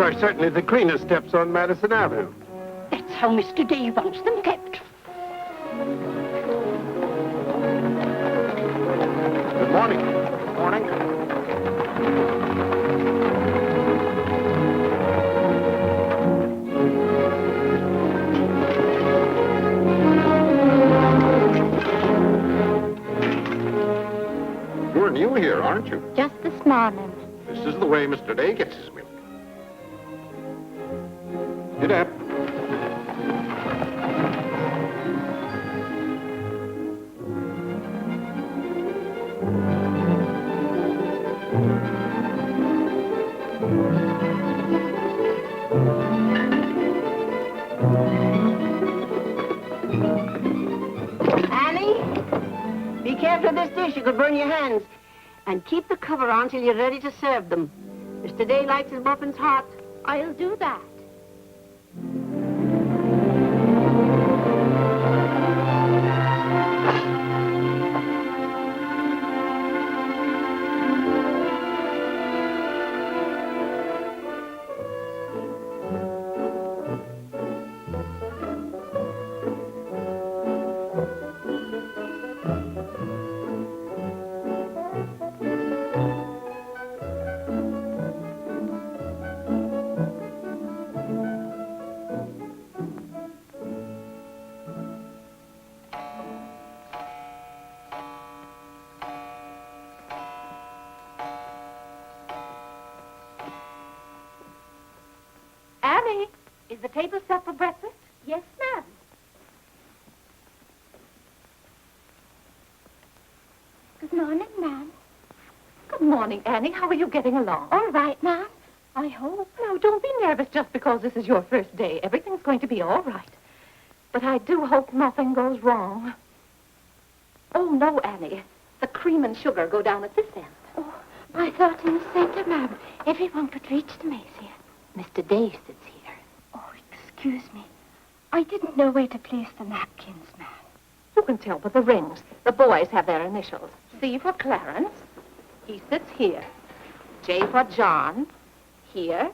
are certainly the cleanest steps on Madison Avenue. That's how Mr. Dave wants them kept. Good morning. Good morning. You're new here, aren't you? Just this morning. This is the way Mr. Day gets his milk. Get up. Annie, be careful of this dish. You could burn your hands. And keep the cover on till you're ready to serve them. Mr. Day likes his muffins hot. I'll do that. Annie, is the table set for breakfast? Yes, ma'am. Good morning, ma'am. Good morning, Annie. How are you getting along? All right, ma'am. I hope. Now, don't be nervous just because this is your first day. Everything's going to be all right. But I do hope nothing goes wrong. Oh, no, Annie. The cream and sugar go down at this end. Oh, I thought in the center, ma'am. Everyone could reach the mace here. Mr. Day sits here. Oh, excuse me. I didn't know where to place the napkins, ma'am. You can tell by the rings. The boys have their initials. C for Clarence. He sits here. J for John. Here.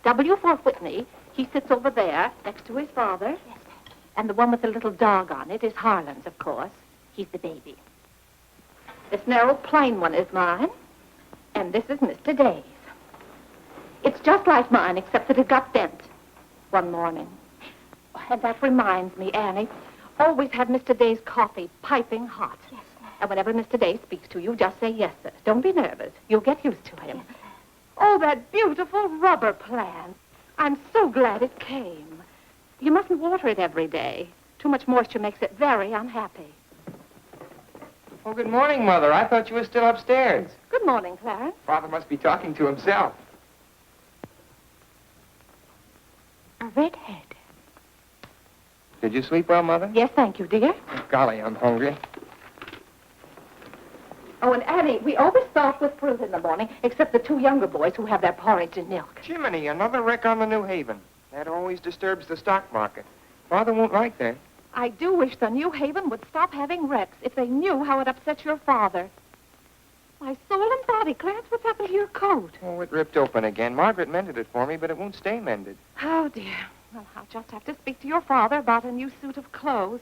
W for Whitney. He sits over there, next to his father. Yes, ma'am. And the one with the little dog on it is Harlan's, of course. He's the baby. This narrow, plain one is mine. And this is Mr. Day's. It's just like mine, except that it got bent one morning. And that reminds me, Annie, always have Mr. Day's coffee piping hot. Yes, ma'am. And whenever Mr. Day speaks to you, just say yes, sir. Don't be nervous. You'll get used to him. Yes, ma'am. Oh, that beautiful rubber plant. I'm so glad it came. You mustn't water it every day. Too much moisture makes it very unhappy. Oh, good morning, Mother. I thought you were still upstairs. Good morning, Clarence. Father must be talking to himself. A redhead. Did you sleep well, Mother? Yes, thank you, dear. Golly, I'm hungry. Oh, and Annie, we always start with fruit in the morning, except the two younger boys who have their porridge and milk. Jiminy, another wreck on the New Haven. That always disturbs the stock market. Father won't like that. I do wish the New Haven would stop having wrecks if they knew how it upsets your father. My soul and body, Clarence, what's happened to your coat? Oh, it ripped open again. Margaret mended it for me, but it won't stay mended. Oh, dear. Well, I'll just have to speak to your father about a new suit of clothes.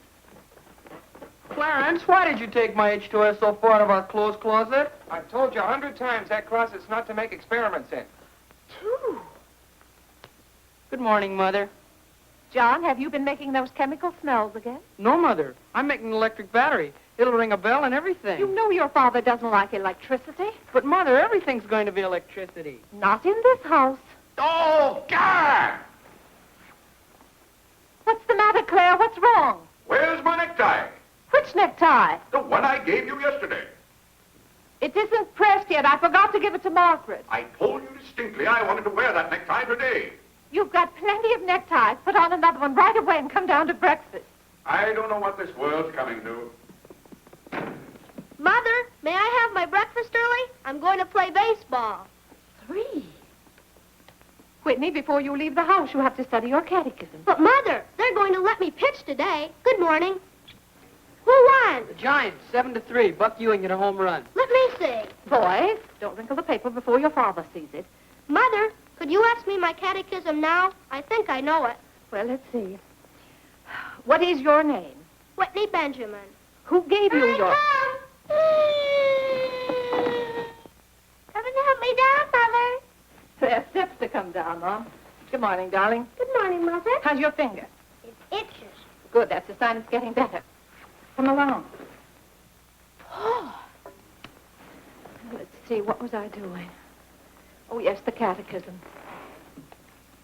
Clarence, why did you take my H2S so far out of our clothes closet? I've told you 100 times that closet's not to make experiments in. Two. Good morning, Mother. John, have you been making those chemical smells again? No, Mother. I'm making an electric battery. It'll ring a bell and everything. You know your father doesn't like electricity. But, Mother, everything's going to be electricity. Not in this house. Oh, God! What's the matter, Claire? What's wrong? Where's my necktie? Which necktie? The one I gave you yesterday. It isn't pressed yet. I forgot to give it to Margaret. I told you distinctly I wanted to wear that necktie today. You've got plenty of neckties. Put on another one right away and come down to breakfast. I don't know what this world's coming to. Mother, may I have my breakfast early? I'm going to play baseball. 3. Whitney, before you leave the house, you have to study your catechism. But, Mother, they're going to let me pitch today. Good morning. Who won? The Giants, 7-3. Buck Ewing hit a home run. Let me see. Boys, don't wrinkle the paper before your father sees it. Mother, Could you ask me my catechism now? I think I know it. Well, let's see. What is your name? Whitney Benjamin. Who gave you your... Come and help me down, Mother. There are steps to come down, Mom. Good morning, darling. Good morning, Mother. How's your finger? It itches. Good, that's a sign it's getting better. Come along. Oh. Let's see, what was I doing? Oh, yes, the catechism.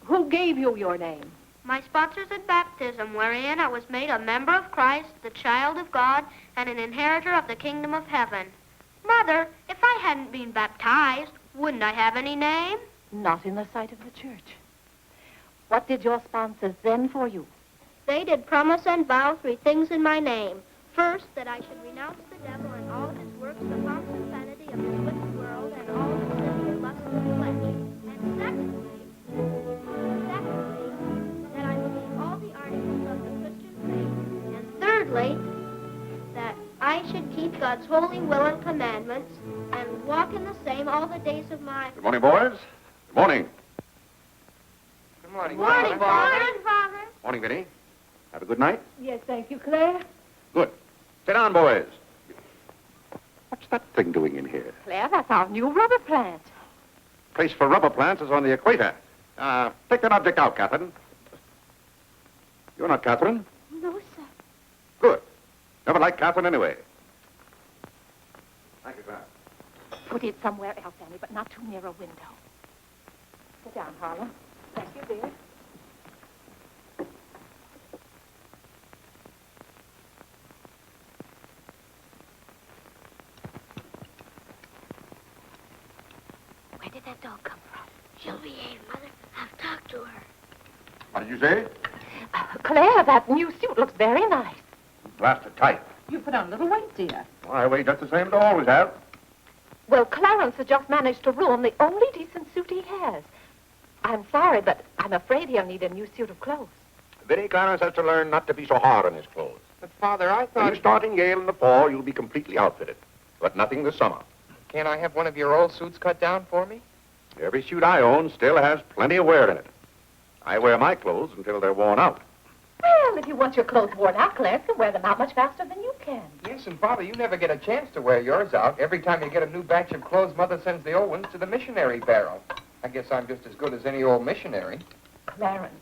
Who gave you your name? My sponsors at baptism, wherein I was made a member of Christ, the child of God, and an inheritor of the kingdom of heaven. Mother, if I hadn't been baptized, wouldn't I have any name? Not in the sight of the church. What did your sponsors then for you? They did promise and vow 3 things in my name. First, that I should renounce the devil and all his works, the pomps and vanity of this wicked world, and all the sinful lusts of the flesh. And secondly, that I believe all the articles of the Christian faith. And thirdly, that I should keep God's holy will and commandments and walk in the same all the days of my... Good morning, boys. Good morning. Good morning, Morning, Father. Father. Morning, Vinny. Have a good night? Yes, thank you, Claire. Good. Sit down, boys. What's that thing doing in here? Claire, that's our new rubber plant. Place for rubber plants is on the equator. Take that object out, Catherine. You're not Catherine? No, sir. Good. Never liked Catherine anyway. Thank you, sir. Put it somewhere else, Annie, but not too near a window. Sit down, Harlan. Thank you, dear. Where did that dog come from? She'll behave, Mother. I've talked to her. What did you say? Claire, that new suit looks very nice. Blasted tight. You put on a little weight, dear. I weigh just the same as I always have. Well, Clarence has just managed to ruin the only decent suit he has. I'm sorry, but I'm afraid he'll need a new suit of clothes. Vinny, Clarence has to learn not to be so hard on his clothes. But, Father, I When thought... you start in Yale in the fall, you'll be completely outfitted. But nothing this summer. Can't I have one of your old suits cut down for me? Every suit I own still has plenty of wear in it. I wear my clothes until they're worn out. Well, if you want your clothes worn out, Claire can wear them out much faster than you can. Yes, and, Father, you never get a chance to wear yours out. Every time you get a new batch of clothes, Mother sends the old ones to the missionary barrel. I guess I'm just as good as any old missionary. Clarence,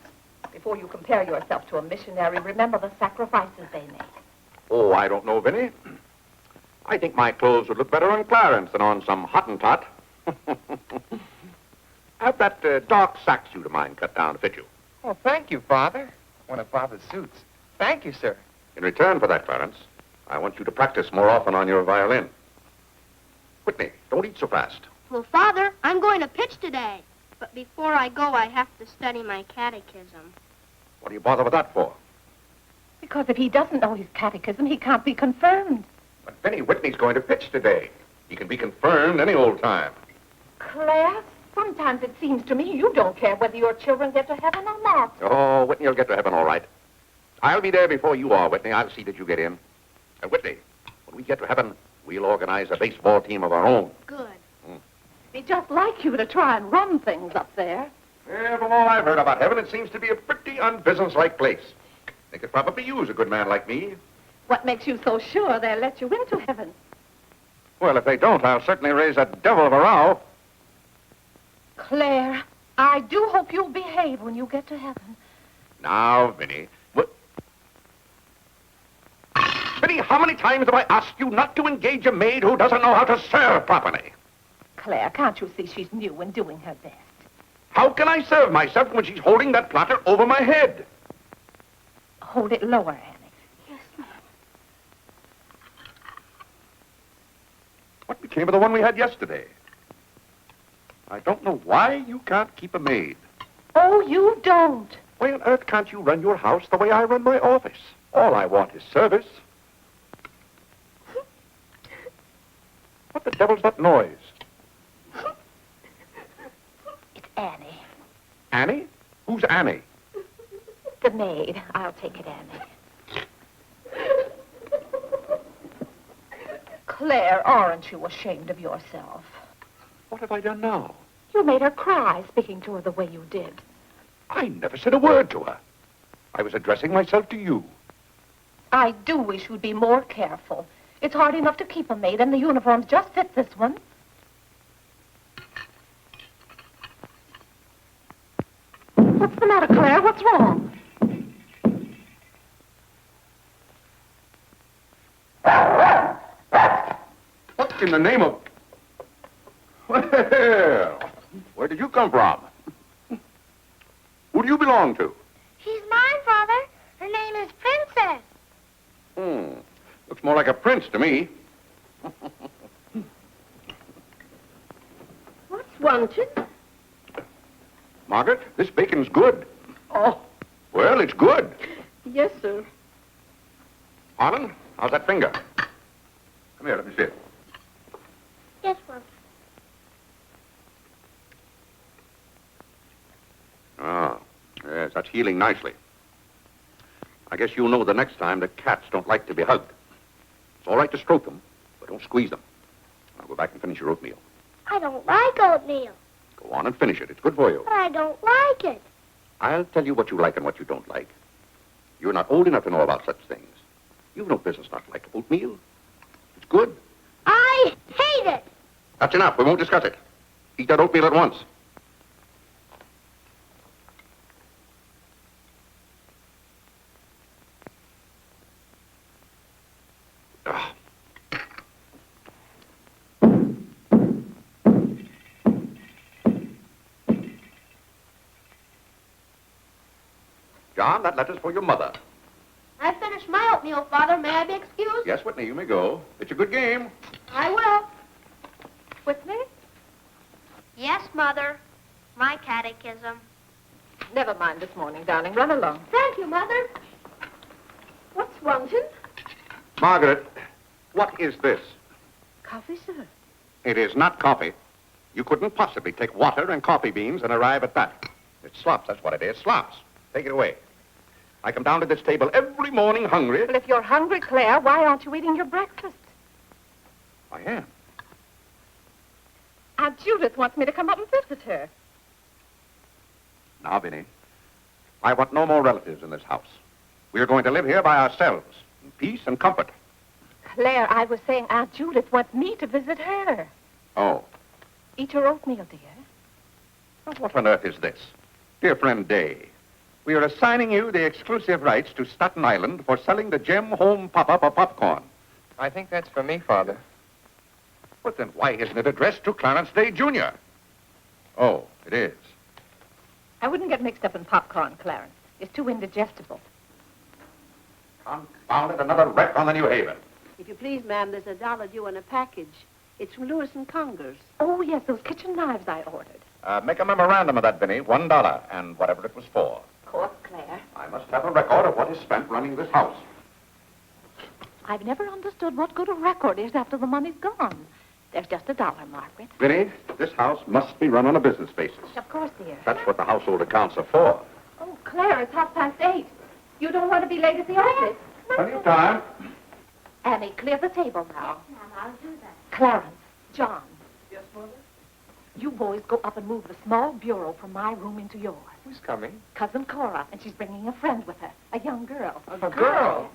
before you compare yourself to a missionary, remember the sacrifices they make. Oh, I don't know, Vinny. I think my clothes would look better on Clarence than on some Hottentot. Have that dark sack suit of mine cut down to fit you. Oh, thank you, Father. One of Father's suits. Thank you, sir. In return for that, Clarence, I want you to practice more often on your violin. Whitney, don't eat so fast. Well, Father, I'm going to pitch today. But before I go, I have to study my catechism. What do you bother with that for? Because if he doesn't know his catechism, he can't be confirmed. But Vinny, Whitney's going to pitch today. He can be confirmed any old time. Claire, sometimes it seems to me you don't care whether your children get to heaven or not. Oh, Whitney will get to heaven all right. I'll be there before you are, Whitney. I'll see that you get in. And Whitney, when we get to heaven, we'll organize a baseball team of our own. Good. It'd be just like you to try and run things up there. Yeah, from all I've heard about heaven, it seems to be a pretty unbusinesslike place. They could probably use a good man like me. What makes you so sure they'll let you into heaven? Well, if they don't, I'll certainly raise a devil of a row. Claire, I do hope you'll behave when you get to heaven. Now, Vinny. Vinny, how many times have I asked you not to engage a maid who doesn't know how to serve properly? Claire, can't you see she's new and doing her best? How can I serve myself when she's holding that platter over my head? Hold it lower, Annie. Yes, Mom. What became of the one we had yesterday? I don't know why you can't keep a maid. Oh, you don't. Why on earth can't you run your house the way I run my office? All I want is service. What the devil's that noise? It's Annie. Annie? Who's Annie? The maid. I'll take it, Annie. Claire, aren't you ashamed of yourself? What have I done now? You made her cry speaking to her the way you did. I never said a word to her. I was addressing myself to you. I do wish you'd be more careful. It's hard enough to keep a maid, and the uniforms just fit this one. What's the matter, Claire? What's wrong? What in the name of... Well, where did you come from? Who do you belong to? She's mine, Father. Her name is Princess. Looks more like a prince to me. What's wanted? Margaret, this bacon's good. Oh, Well, it's good. yes, sir. Harlan, how's that finger? Come here, let me see it. Yes, Father. Ah, yes, that's healing nicely. I guess you'll know the next time that cats don't like to be hugged. It's all right to stroke them, but don't squeeze them. Now go back and finish your oatmeal. I don't like oatmeal, Go on and finish it. It's good for you. but I don't like it. I'll tell you what you like and what you don't like. You're not old enough to know about such things. You've no business not to like oatmeal. It's good. I hate it. That's enough. We won't discuss it. Eat that oatmeal at once. Ah. John, that letter's for your mother. I finished my oatmeal, Father. May I be excused? Yes, Whitney, you may go. It's a good game. I will. Whitney? Yes, Mother. My catechism. Never mind this morning, darling. Run along. Thank you, Mother. What's wanted? Margaret, what is this? Coffee, sir. It is not coffee. You couldn't possibly take water and coffee beans and arrive at that. It's slops, that's what it is. Slops. Take it away. I come down to this table every morning hungry. Well, if you're hungry, Claire, why aren't you eating your breakfast? I am. Aunt Judith wants me to come up and visit her. Now, Vinny, I want no more relatives in this house. We are going to live here by ourselves, in peace and comfort. Claire, I was saying Aunt Judith wants me to visit her. Oh, Eat your oatmeal, dear. well, what on earth is this? Dear friend Day, we are assigning you the exclusive rights to Staten Island for selling the Gem Home Pop-Up of popcorn. I think that's for me, Father. But then why isn't it addressed to Clarence Day, Jr.? Oh, it is. I wouldn't get mixed up in popcorn, Clarence. It's too indigestible. Confound it, another wreck on the New Haven. If you please, ma'am, there's $1 due on a package. It's from Lewis and Congers. Oh, yes, those kitchen knives I ordered. Make a memorandum of that, Vinny. $1, and whatever it was for. Of course, Claire. I must have a record of what is spent running this house. I've never understood what good a record is after the money's gone. There's just $1, Margaret. Vinny, this house must be run on a business basis. Of course, dear. That's what the household accounts are for. Oh, Claire, it's 8:30. You don't want to be late at the office. Plenty of time. Annie, clear the table now. Ma'am, I'll do that. Clarence, John, Yes, Mother? you boys go up and move the small bureau from my room into yours. Who's coming? Cousin Cora, and she's bringing a friend with her, a young girl. A girl?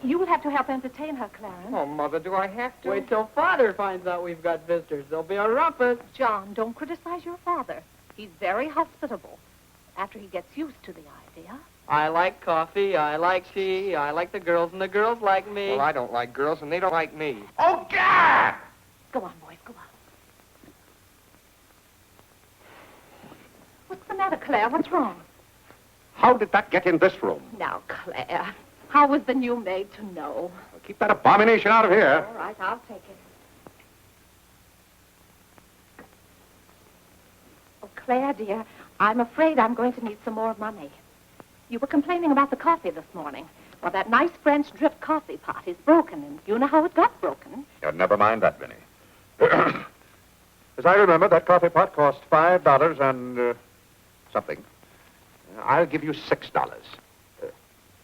You'll have to help entertain her, Clarence. Oh, Mother, do I have to? Wait till Father finds out we've got visitors. There'll be a rumpus. John, don't criticize your father. He's very hospitable. After he gets used to the idea. I like coffee, I like tea, I like the girls, and the girls like me. Well, I don't like girls, and they don't like me. Oh, God! Go on, boys, go on. What's the matter, Claire? What's wrong? How did that get in this room? Now, Claire, how was the new maid to know? Keep that abomination out of here. All right, I'll take it. Oh, Claire, dear, I'm afraid I'm going to need some more money. You were complaining about the coffee this morning. Well, that nice French drip coffee pot is broken, and you know how it got broken. Never mind that, Vinny. As I remember, that coffee pot cost $5 and something. I'll give you $6.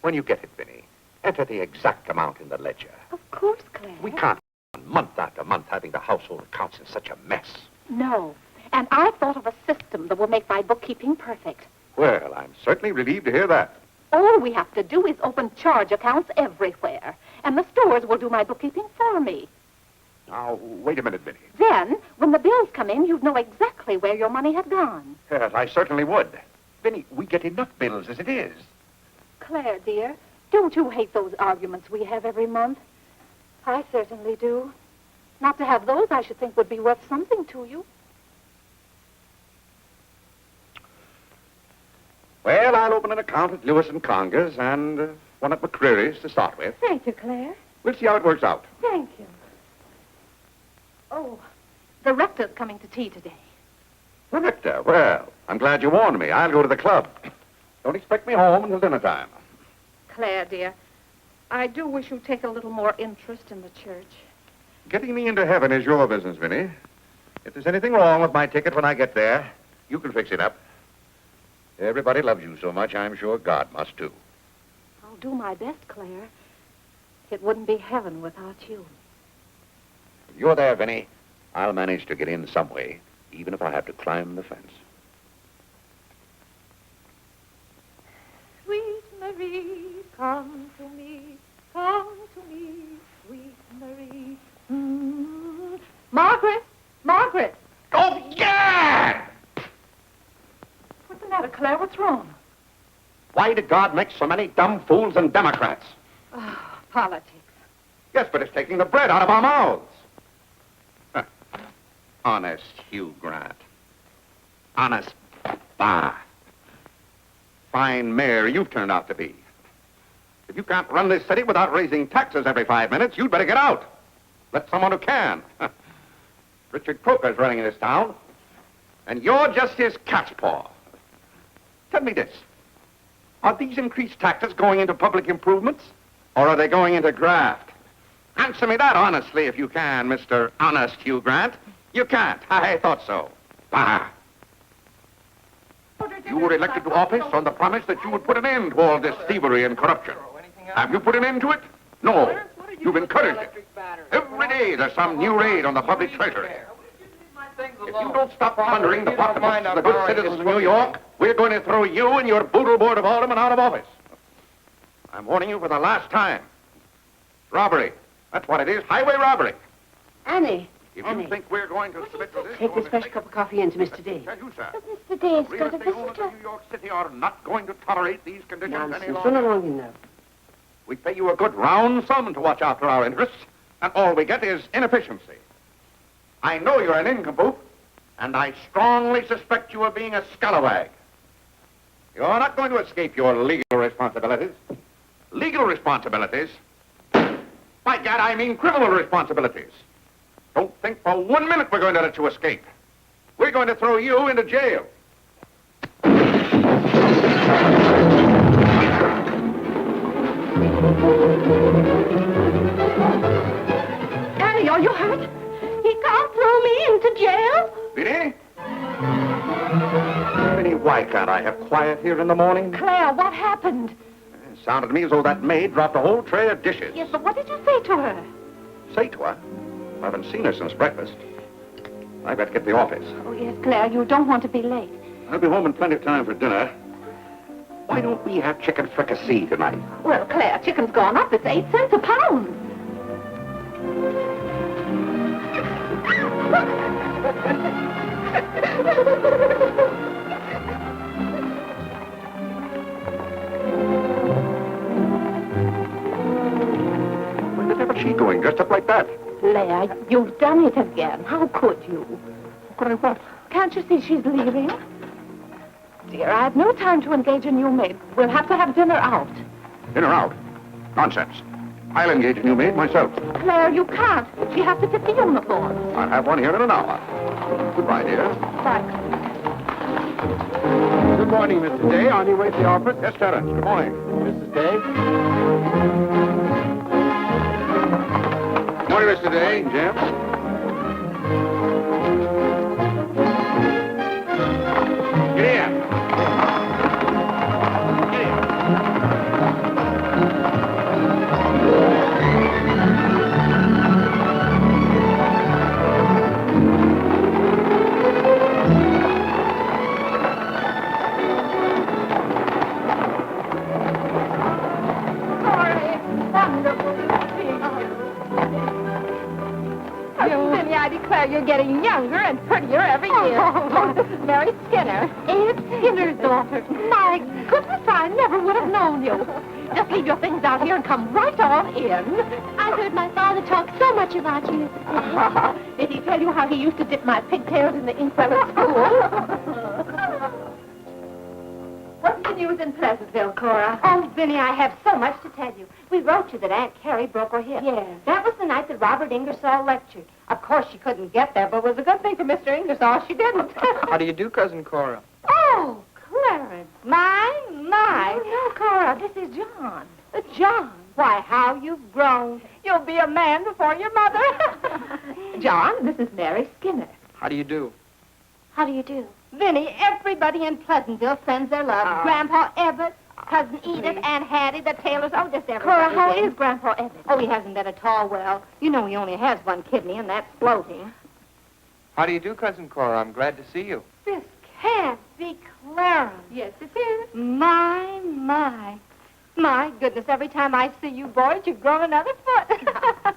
When you get it, Vinny, enter the exact amount in the ledger. Of course, Claire. We can't, month after month, having the household accounts in such a mess. No, And I thought of a system that will make my bookkeeping perfect. Well, I'm certainly relieved to hear that. All we have to do is open charge accounts everywhere, and the stores will do my bookkeeping for me. Now, wait a minute, Vinny. Then, when the bills come in, you'd know exactly where your money had gone. Yes, I certainly would. Vinny, we get enough bills as it is. Claire, dear, don't you hate those arguments we have every month? I certainly do. Not to have those, I should think, would be worth something to you. Well, I'll open an account at Lewis and Conger's and one at McCreary's to start with. Thank you, Claire. We'll see how it works out. Thank you. Oh, the rector's coming to tea today. The rector? Well, I'm glad you warned me. I'll go to the club. Don't expect me home until dinner time. Claire, dear, I do wish you'd take a little more interest in the church. Getting me into heaven is your business, Vinny. If there's anything wrong with my ticket when I get there, you can fix it up. Everybody loves you so much, I'm sure God must too. I'll do my best, Claire. It wouldn't be heaven without you. If you're there, Vinny, I'll manage to get in some way, even if I have to climb the fence. Sweet Marie, come to me, sweet Marie. Margaret! Margaret! Oh, yeah! What's the matter, Claire? What's wrong? Why did God make so many dumb fools and Democrats? Oh, politics. Yes, but it's taking the bread out of our mouths. Huh. Honest Hugh Grant. Honest Bah. Fine mayor you've turned out to be. If you can't run this city without raising taxes every 5 minutes, you'd better get out. Let someone who can. Richard Croker's running this town, and you're just his cat's paw. Tell me this. Are these increased taxes going into public improvements, or are they going into graft? Answer me that honestly if you can, Mr. Honest Hugh Grant. You can't. I thought so. Bah. You were elected to office on the promise that you would put an end to all this thievery and corruption. Have you put an end to it? No. You've encouraged it. Every day there's some new raid on the public treasury. If you don't stop plundering the pocketbooks of the good citizens of New York, we're going to throw you and your boodle board of aldermen out of office. I'm warning you for the last time. Robbery. That's what it is. Highway robbery. Annie. If Annie. you think we're going to submit to this... Take this fresh cup of coffee in to Mr. Day. Tell you, sir. Mr. Day's Real got a estate owners visitor. of New York City are not going to tolerate these conditions any Nonsense. longer. Run along in now. We pay you a good round sum to watch after our interests, and all we get is inefficiency. I know you're an nincompoop, and I strongly suspect you of being a scalawag. You're not going to escape your legal responsibilities. Legal responsibilities? By God, I mean criminal responsibilities. Don't think for 1 minute we're going to let you escape. We're going to throw you into jail. Annie, are you hurt? He can't throw me into jail. Vinny? Vinny, why can't I have quiet here in the morning? Claire, what happened? It sounded to me as though that maid dropped a whole tray of dishes. Yes, but what did you say to her? Say to her, I haven't seen her since breakfast. I've got to get to the office. Oh, yes, Claire, you don't want to be late. I'll be home in plenty of time for dinner. Why don't we have chicken fricassee tonight? Well, Claire, chicken's gone up. It's 8 cents a pound. Where the devil's she going, dressed up like that? Claire, you've done it again. How could you? Could I what? Can't you see she's leaving? Dear, I've no time to engage a new maid. We'll have to have dinner out. In or out? Nonsense. I'll engage a new maid myself. Claire, you can't. She has to fit the uniform. I'll have one here in an hour. Goodbye, dear. Bye. Good morning, Mr. Day. On your way to the office? Yes, Terence. Good morning. Mrs. Day? Good morning, Mr. Day. Jim? Get here. Get here. I declare you're getting younger and prettier every year. Oh, this is Mary Skinner. Aunt Skinner's daughter. My goodness, I never would have known you. Just leave your things out here and come right on in. I heard my father talk so much about you yesterday. Did he tell you how he used to dip my pigtails in the inkwell at school? What's the news in Pleasantville, Cora? Oh, Vinny, I have so much to tell you. We wrote you that Aunt Carrie broke her hip. Yes. That was the night that Robert Ingersoll lectured. Of course, she couldn't get there, but it was a good thing for Mr. Ingersoll she didn't. How do you do, Cousin Cora? Oh, Clarence. My. No, Cora, this is John. John. Why, how you've grown. You'll be a man before your mother. John, this is Mary Skinner. How do you do? How do you do? Vinny, everybody in Pleasantville sends their love. Grandpa Everett, Cousin Edith, Aunt Hattie, the Taylors, oh, just everybody. Cora, how Vinny. is Grandpa Everett? Oh, he hasn't been at all well. You know he only has one kidney, and that's floating. How do you do, Cousin Cora? I'm glad to see you. This can't be Clarence. Yes, it is. My. My goodness, every time I see you boys, you've grown another foot.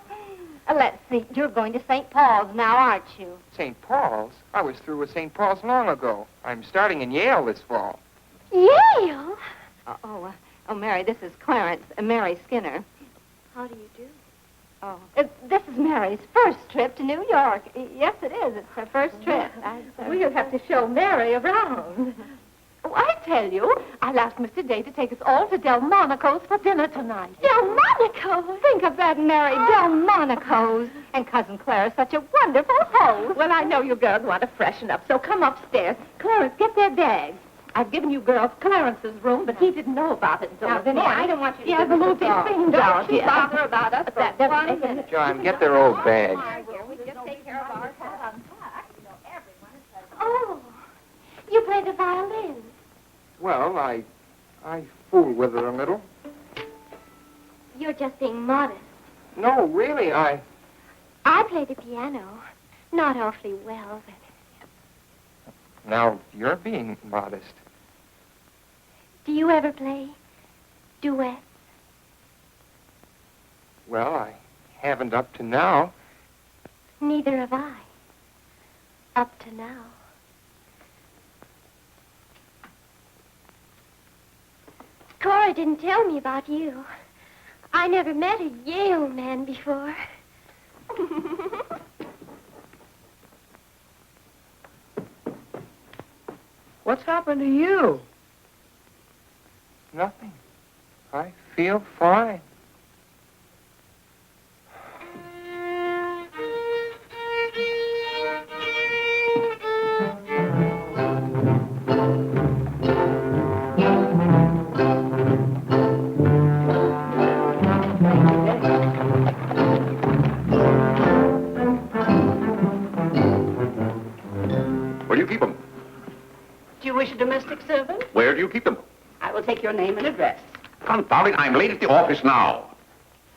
Let's see, you're going to St. Paul's now, aren't you? St. Paul's? I was through with St. Paul's long ago. I'm starting in Yale this fall. Yale? Oh, Mary, this is Clarence, Mary Skinner. How do you do? Oh, this is Mary's first trip to New York. Yes, it is. It's her first trip. We'll have to show Mary around. Oh, I tell you, I'll ask Mr. Day to take us all to Delmonico's for dinner tonight. Delmonico's? Think of that, Mary. Delmonico's. And Cousin Clara's such a wonderful host. Well, I know you girls want to freshen up, so come upstairs. Clarence, get their bags. I've given you girls Clarence's room, but he didn't know about it until Now, this Vinny, morning. I don't want you to He hasn't moved his things Don't out you yet. bother about us for That- 1 minute. John, get their old bags. We just take care of ours. Oh, you play the violin. Well, I fool with it a little. You're just being modest. No, really, I play the piano. Not awfully well, but... Now, you're being modest. Do you ever play duets? Well, I haven't up to now. Neither have I. Up to now. Cora didn't tell me about you. I never met a Yale man before. What's happened to you? Nothing. I feel fine. Where do you keep them? Do you wish a domestic servant? Where do you keep them? I will take your name and address. Confound it, I'm late at the office now.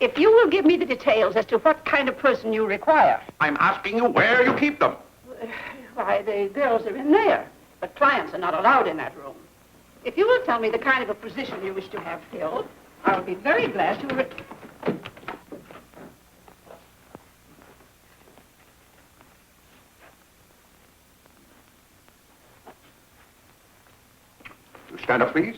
If you will give me the details as to what kind of person you require. I'm asking you where you keep them. Why, the girls are in there, but clients are not allowed in that room. If you will tell me the kind of a position you wish to have filled, I will be very glad to... You stand up, please.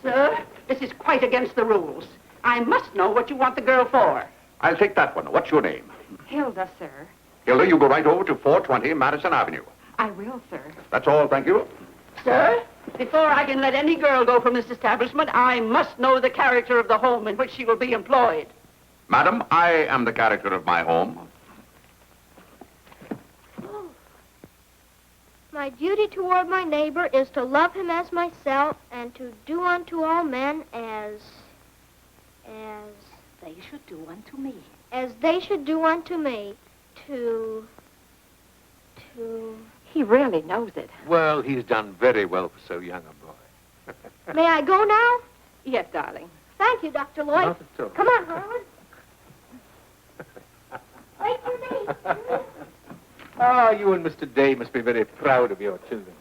Sir, this is quite against the rules. I must know what you want the girl for. I'll take that one. What's your name? Hilda, sir. Hilda, you go right over to 420 Madison Avenue. I will, sir. That's all, thank you. Sir, before I can let any girl go from this establishment, I must know the character of the home in which she will be employed. Madam, I am the character of my home. My duty toward my neighbor is to love him as myself and to do unto all men as They should do unto me. they should do unto me. To He really knows it. Well, he's done very well for so young a boy. May I go now? Yes, darling. Thank you, Dr. Lloyd. Not at all. Come on, Harlan. Wait for me. Ah, you and Mr. Day must be very proud of your children.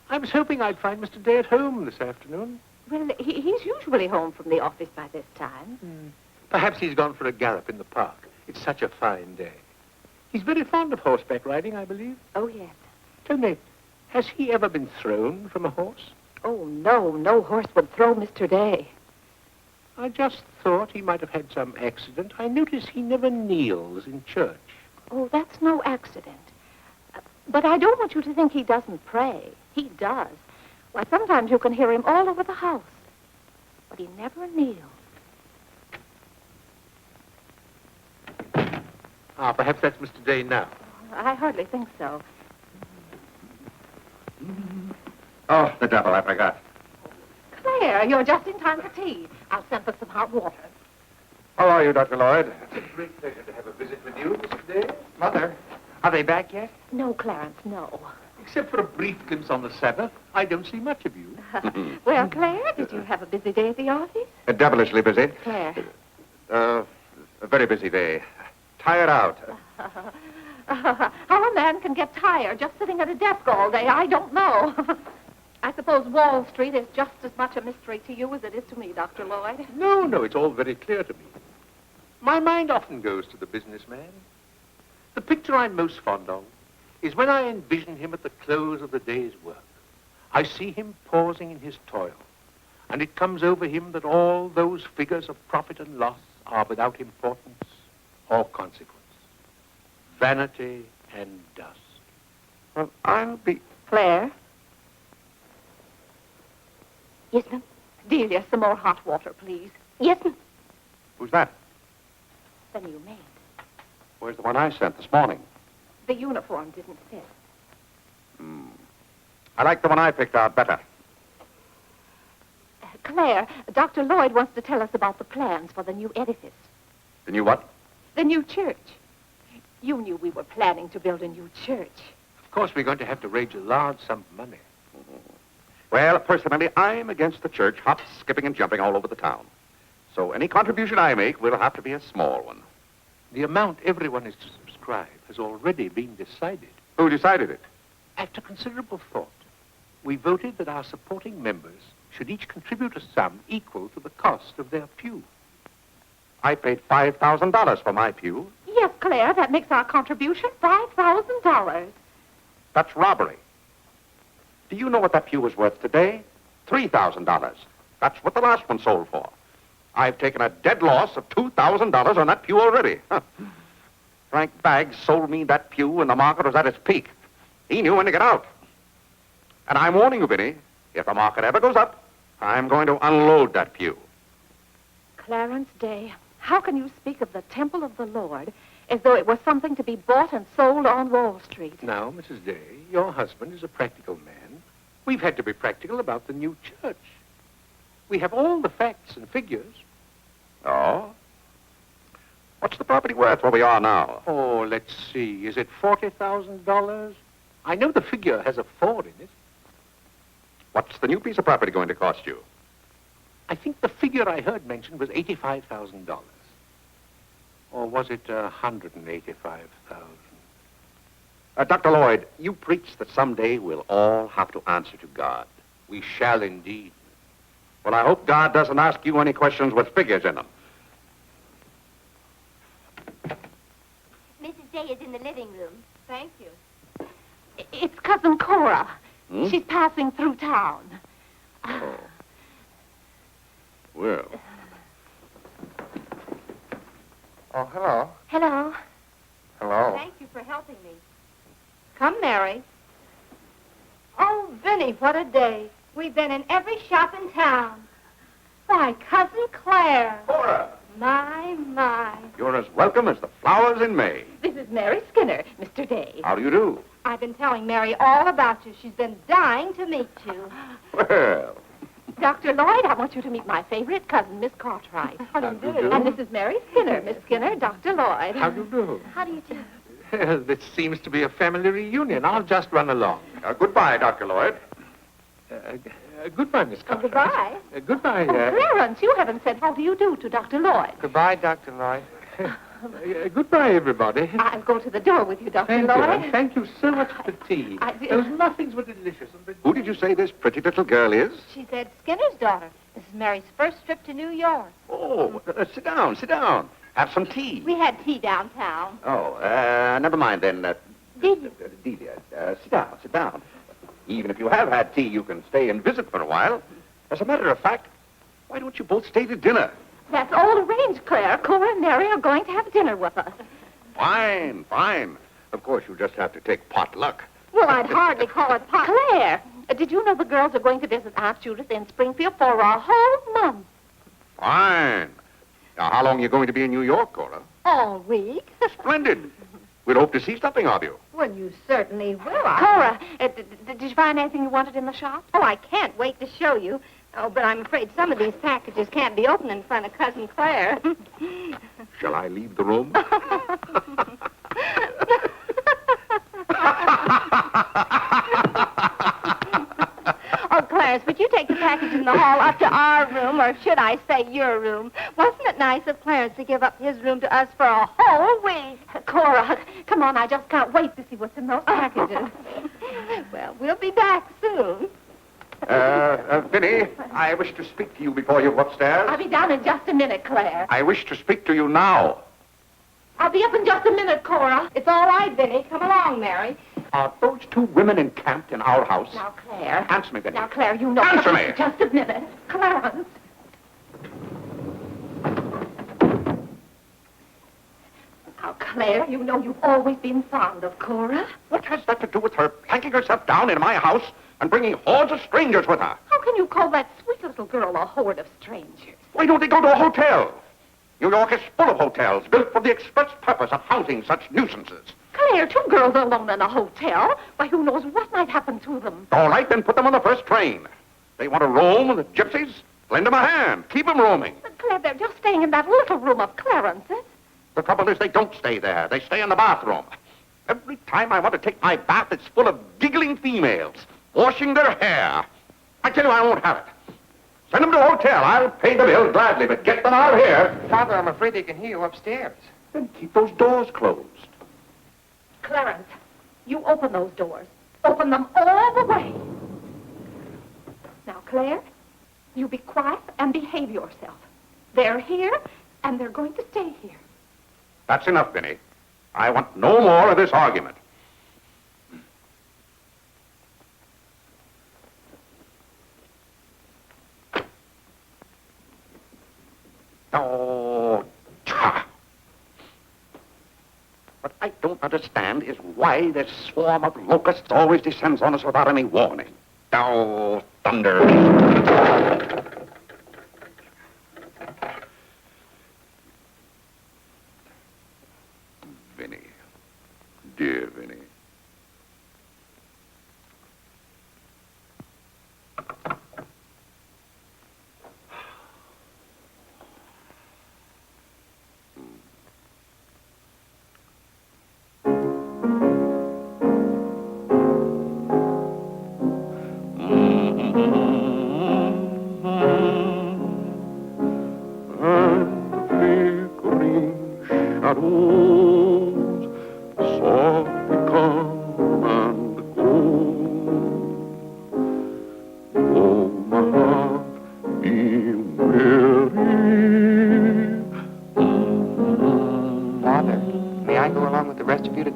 I was hoping I'd find Mr. Day at home this afternoon. Well, he's usually home from the office by this time. Perhaps he's gone for a gallop in the park. It's such a fine day. He's very fond of horseback riding, I believe. Oh, yes. Tell me, has he ever been thrown from a horse? Oh, no, no horse would throw Mr. Day. I just thought he might have had some accident. I notice he never kneels in church. Oh, that's no accident. But I don't want you to think he doesn't pray. He does. Why, sometimes you can hear him all over the house. But he never kneels. Ah, perhaps that's Mr. Day now. I hardly think so. Oh, the devil, I forgot. Claire, you're just in time for tea. I'll send for some hot water. How are you, Dr. Lloyd? It's a great pleasure to have a visit with you, Mr. Day. Mother, are they back yet? No, Clarence, no. Except for a brief glimpse on the Sabbath, I don't see much of you. Well, Claire, did you have a busy day at the office? Devilishly busy. Claire. A very busy day. Tired out. How a man can get tired just sitting at a desk all day, I don't know. I suppose Wall Street is just as much a mystery to you as it is to me, Dr. Lloyd. No, it's all very clear to me. My mind often goes to the businessman. The picture I'm most fond of is when I envision him at the close of the day's work. I see him pausing in his toil, and it comes over him that all those figures of profit and loss are without importance or consequence. Vanity and dust. Well, I'll be... Claire? Yes, ma'am. Delia, some more hot water, please. Yes, ma'am. Who's that? The new maid. Where's the one I sent this morning? The uniform didn't fit. I like the one I picked out better. Claire, Dr. Lloyd wants to tell us about the plans for the new edifice. The new what? The new church. You knew we were planning to build a new church. Of course, we're going to have to raise a large sum of money. Well, personally, I'm against the church hop, skipping, and jumping all over the town. So any contribution I make will have to be a small one. The amount everyone is to subscribe has already been decided. Who decided it? After considerable thought, we voted that our supporting members should each contribute a sum equal to the cost of their pew. I paid $5,000 for my pew. Yes, Claire, that makes our contribution $5,000. That's robbery. Do you know what that pew was worth today? $3,000. That's what the last one sold for. I've taken a dead loss of $2,000 on that pew already. Frank Baggs sold me that pew when the market was at its peak. He knew when to get out. And I'm warning you, Vinny, if the market ever goes up, I'm going to unload that pew. Clarence Day, how can you speak of the temple of the Lord as though it was something to be bought and sold on Wall Street? Now, Mrs. Day, your husband is a practical man. We've had to be practical about the new church. We have all the facts and figures. Oh? What's the property worth where we are now? Oh, let's see. Is it $40,000? I know the figure has a 4 in it. What's the new piece of property going to cost you? I think the figure I heard mentioned was $85,000. Or was it $185,000? Dr. Lloyd, you preach that someday we'll all have to answer to God. We shall indeed. Well, I hope God doesn't ask you any questions with figures in them. Mrs. Day is in the living room. Thank you. It's Cousin Cora. Hmm? She's passing through town. Oh. Well, Oh, hello. Hello. Hello. Thank you for helping me. Come, Mary. Oh, Vinny, what a day. We've been in every shop in town. Why, Cousin Claire. Cora, My. you're as welcome as the flowers in May. This is Mary Skinner, Mr. Day. How do you do? I've been telling Mary all about you. She's been dying to meet you. Well, Dr. Lloyd, I want you to meet my favorite cousin, Miss Cartwright. How do you do? And this is Mary Skinner, Miss Skinner, Dr. Lloyd. How do you do? How do you do? Well, this seems to be a family reunion. I'll just run along. goodbye, Dr. Lloyd. Goodbye, Miss Cartwright. Goodbye. Goodbye. Oh, Clarence, you haven't said how do you do to Dr. Lloyd. Goodbye, Dr. Lloyd. Goodbye, everybody. I'll go to the door with you, Dr. Thank you, Lloyd. and thank you so much for the tea. Those muffins were delicious. And Who did you say this pretty little girl is? She said Skinner's daughter. This is Mary's first trip to New York. Oh, sit down, sit down. have some tea. We had tea downtown. Oh, never mind then. Did you? Delia, sit down, sit down. Even if you have had tea, you can stay and visit for a while. As a matter of fact, why don't you both stay to dinner? That's all arranged, Claire. Cora and Mary are going to have dinner with us. Fine, fine. Of course, you just have to take potluck. Well, I'd hardly call it pot. Claire, did you know the girls are going to visit Aunt Judith in Springfield for a whole month? Fine. Now, how long are you going to be in New York, Cora? All week. Splendid. We'll hope to see something of you. Well, you certainly will. Cora, did you find anything you wanted in the shop? Oh, I can't wait to show you. Oh, but I'm afraid some of these packages can't be opened in front of Cousin Claire. Shall I leave the room? Oh, Clarence, would you take the package in the hall up to our room, or should I say your room? Wasn't it nice of Clarence to give up his room to us for a whole week? Cora, come on, I just can't wait to see what's in those packages. Well, we'll be back soon. Vinny, I wish to speak to you before you go upstairs. I'll be down in just a minute, Claire. I wish to speak to you now. I'll be up in just a minute, Cora. It's all right, Vinny. Come along, Mary. Are those two women encamped in our house? Now, Claire. Answer me, Vinny. Now, Claire, you know... Answer me! Just a minute. Clarence. Now, Claire, you know you've always been fond of Cora. What has that to do with her planking herself down in my house and bringing hordes of strangers with her? How can you call that sweet little girl a horde of strangers? Why don't they go to a hotel? New York is full of hotels built for the express purpose of housing such nuisances. Claire, two girls alone in a hotel? Why, who knows what might happen to them? All right, then put them on the first train. They want to roam with the gypsies? Lend them a hand. Keep them roaming. But, Claire, they're just staying in that little room of Clarence's. The trouble is they don't stay there. They stay in the bathroom. Every time I want to take my bath, it's full of giggling females, washing their hair. I tell you, I won't have it. Send them to a hotel. I'll pay the bill gladly, but get them out here. Father, I'm afraid they can hear you upstairs. Then keep those doors closed. Clarence, you open those doors. Open them all the way. Now, Claire, you be quiet and behave yourself. They're here, and they're going to stay here. That's enough, Vinny. I want no more of this argument. Oh, tcha. What I don't understand is why this swarm of locusts always descends on us without any warning. Oh, thunder. Vinny. Dear Vinny.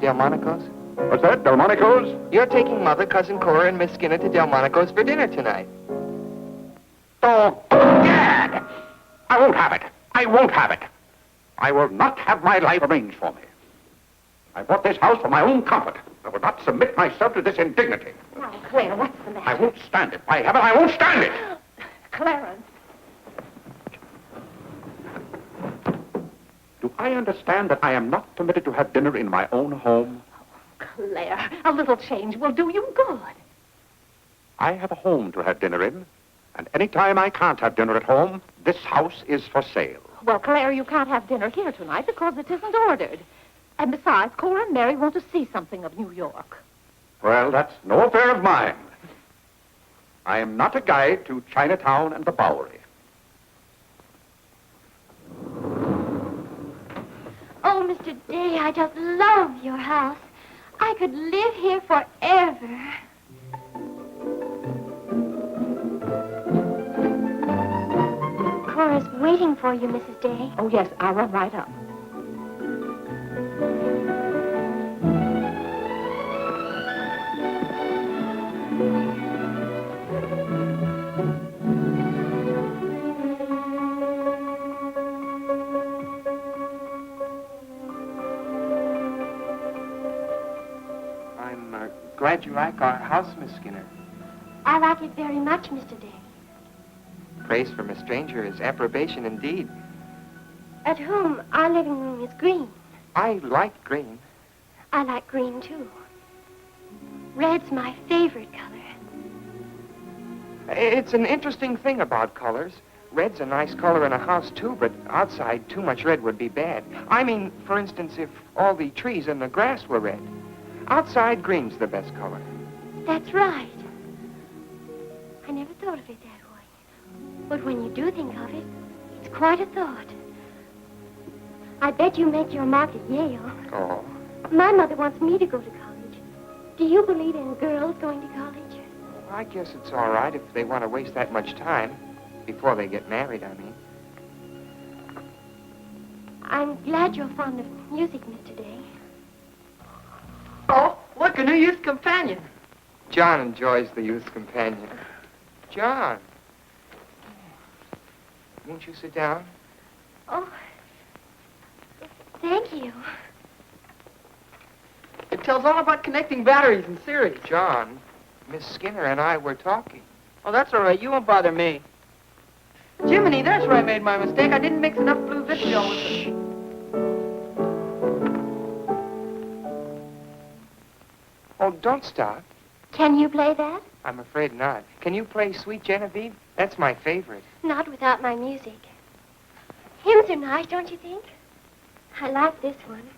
Delmonico's? What's that, Delmonico's? You're taking Mother, Cousin Cora, and Miss Skinner to Delmonico's for dinner tonight. Oh, gad! I won't have it. I won't have it. I will not have my life arranged for me. I bought this house for my own comfort. I will not submit myself to this indignity. Now, Claire, what's the matter? I won't stand it. By heaven, I won't stand it. Clarence. Do I understand that I am not permitted to have dinner in my own home? Claire, a little change will do you good. I have a home to have dinner in, and any time I can't have dinner at home, this house is for sale. Well, Claire, you can't have dinner here tonight because it isn't ordered. And besides, Cora and Mary want to see something of New York. Well, that's no affair of mine. I am not a guide to Chinatown and the Bowery. Oh, Mr. Day, I just love your house. I could live here forever. Cora's waiting for you, Mrs. Day. Oh, yes, I'll run right up. glad you like our house, Miss Skinner. I like it very much, Mr. Day. Praise from a stranger is approbation indeed. At home, our living room is green. I like green. I like green, too. Red's my favorite color. It's an interesting thing about colors. Red's a nice color in a house, too, but outside, too much red would be bad. I mean, for instance, if all the trees and the grass were red. Outside, green's the best color. That's right. I never thought of it that way. But when you do think of it, it's quite a thought. I bet you make your mark at Yale. Oh. My mother wants me to go to college. Do you believe in girls going to college? I guess it's all right if they want to waste that much time. Before they get married, I mean. I'm glad you're fond of music, Mr. Day. Oh, look, a new youth companion. John enjoys the youth companion. John. Won't you sit down? Oh, thank you. It tells all about connecting batteries in series. John, Miss Skinner and I were talking. Oh, that's all right. You won't bother me. Jiminy, there's where I made my mistake. I didn't mix enough blue vitriol with it. Oh, don't stop. Can you play that? I'm afraid not. Can you play Sweet Genevieve? That's my favorite. Not without my music. Hymns are nice, don't you think? I like this one.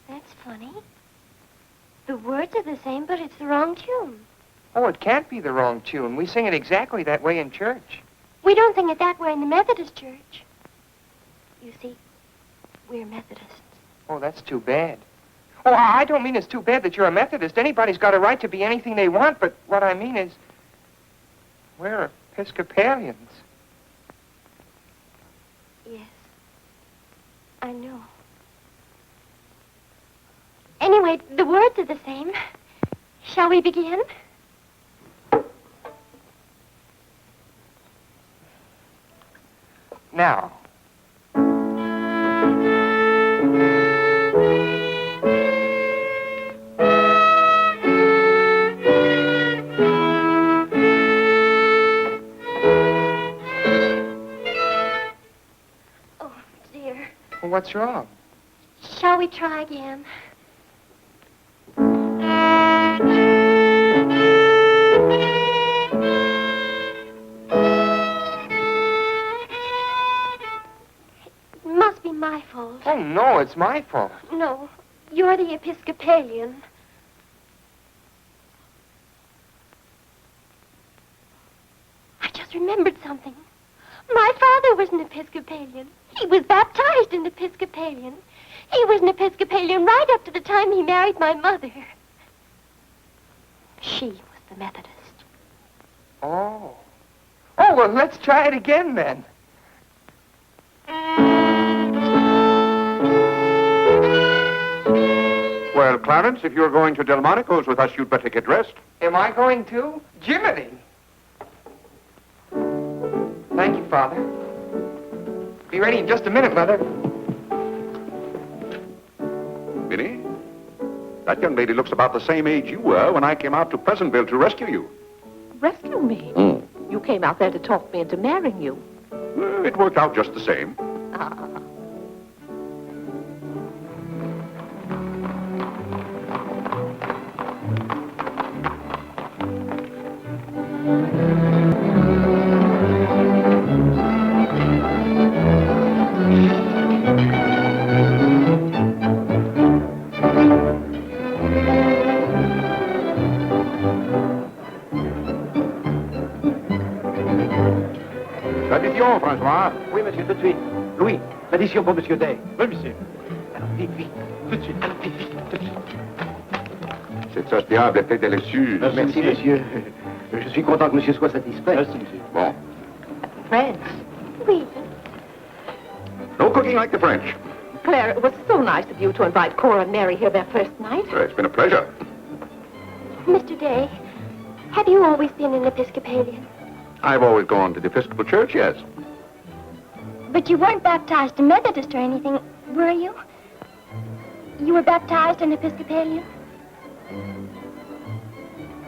That's funny. The words are the same, but it's the wrong tune. Oh, it can't be the wrong tune. We sing it exactly that way in church. We don't sing it that way in the Methodist church. You see, we're Methodists. Oh, that's too bad. Oh, I don't mean it's too bad that you're a Methodist. Anybody's got a right to be anything they want, but what I mean is, we're Episcopalians. Yes, I know. Anyway, the words are the same. Shall we begin? Now. Oh, dear. Well, what's wrong? Shall we try again? It must be my fault. Oh, no, it's my fault. No, you're the Episcopalian. I just remembered something. My father was an Episcopalian. He was baptized an Episcopalian. He was an Episcopalian right up to the time he married my mother. She was the Methodist. Oh. Oh, well, let's try it again then. Well, Clarence, if you're going to Delmonico's with us, you'd better get dressed. Am I going to? Jiminy! Thank you, Father. Be ready in just a minute, Mother. Minnie, that young lady looks about the same age you were when I came out to Pleasantville to rescue you. Rescue me? You came out there to talk me into marrying you. It worked out just the same. Ah. L'addition, François. Oui, monsieur, tout de suite. Louis, l'addition pour monsieur Day. Oui, monsieur. Alors, vite, vite, tout de suite. Alors, vite, vite, tout de suite. Cette sauce diable est très délicieuse. Merci, monsieur. Je suis content que monsieur soit satisfait. Merci, monsieur. Bon. French. Oui. No cooking like the French. Claire, it was so nice of you to invite Cora and Mary here their first night. It's been a pleasure. Mr. Day, have you always been an Episcopalian? I've always gone to the Episcopal Church, yes. But you weren't baptized a Methodist or anything, were you? You were baptized an Episcopalian?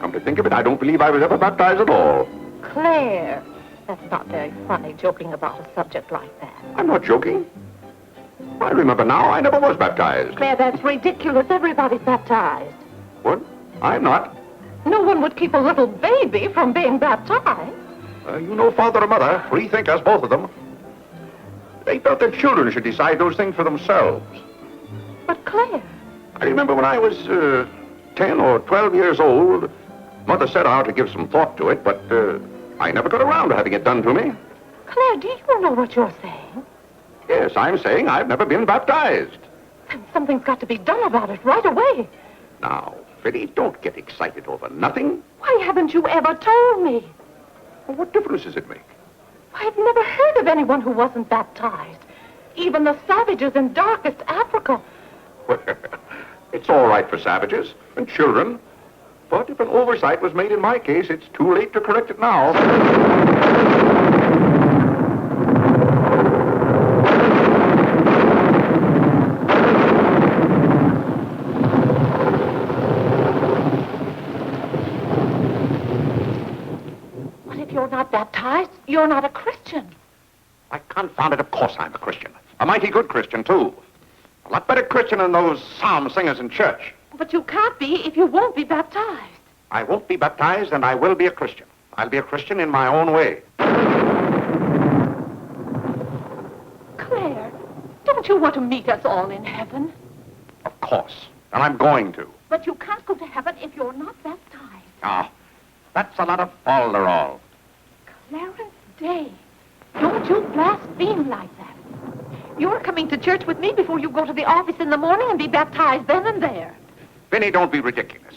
Come to think of it, I don't believe I was ever baptized at all. Claire, that's not very funny, joking about a subject like that. I'm not joking. I remember now, I never was baptized. Claire, that's ridiculous. Everybody's baptized. What? I'm not. No one would keep a little baby from being baptized. You know father or mother, free thinkers, both of them. They felt their children should decide those things for themselves. But Claire... I remember when I was 10 or 12 years old, Mother set out to give some thought to it, but I never got around to having it done to me. Claire, do you know what you're saying? Yes, I'm saying I've never been baptized. Then something's got to be done about it right away. Now, Freddy, don't get excited over nothing. Why haven't you ever told me? Well, what difference does it make? I've never heard of anyone who wasn't baptized. Even the savages in darkest Africa. Well, it's all right for savages and children. But if an oversight was made in my case, it's too late to correct it now. But if you're not baptized, you're not a Christian. Why, confound it, of course I'm a Christian. A mighty good Christian, too. A lot better Christian than those psalm singers in church. But you can't be if you won't be baptized. I won't be baptized, and I will be a Christian. I'll be a Christian in my own way. Claire, don't you want to meet us all in heaven? Of course. And I'm going to. But you can't go to heaven if you're not baptized. Ah, that's a lot of falderall. Clarence Day, don't you blaspheme like that. You're coming to church with me before you go to the office in the morning and be baptized then and there. Vinny, don't be ridiculous.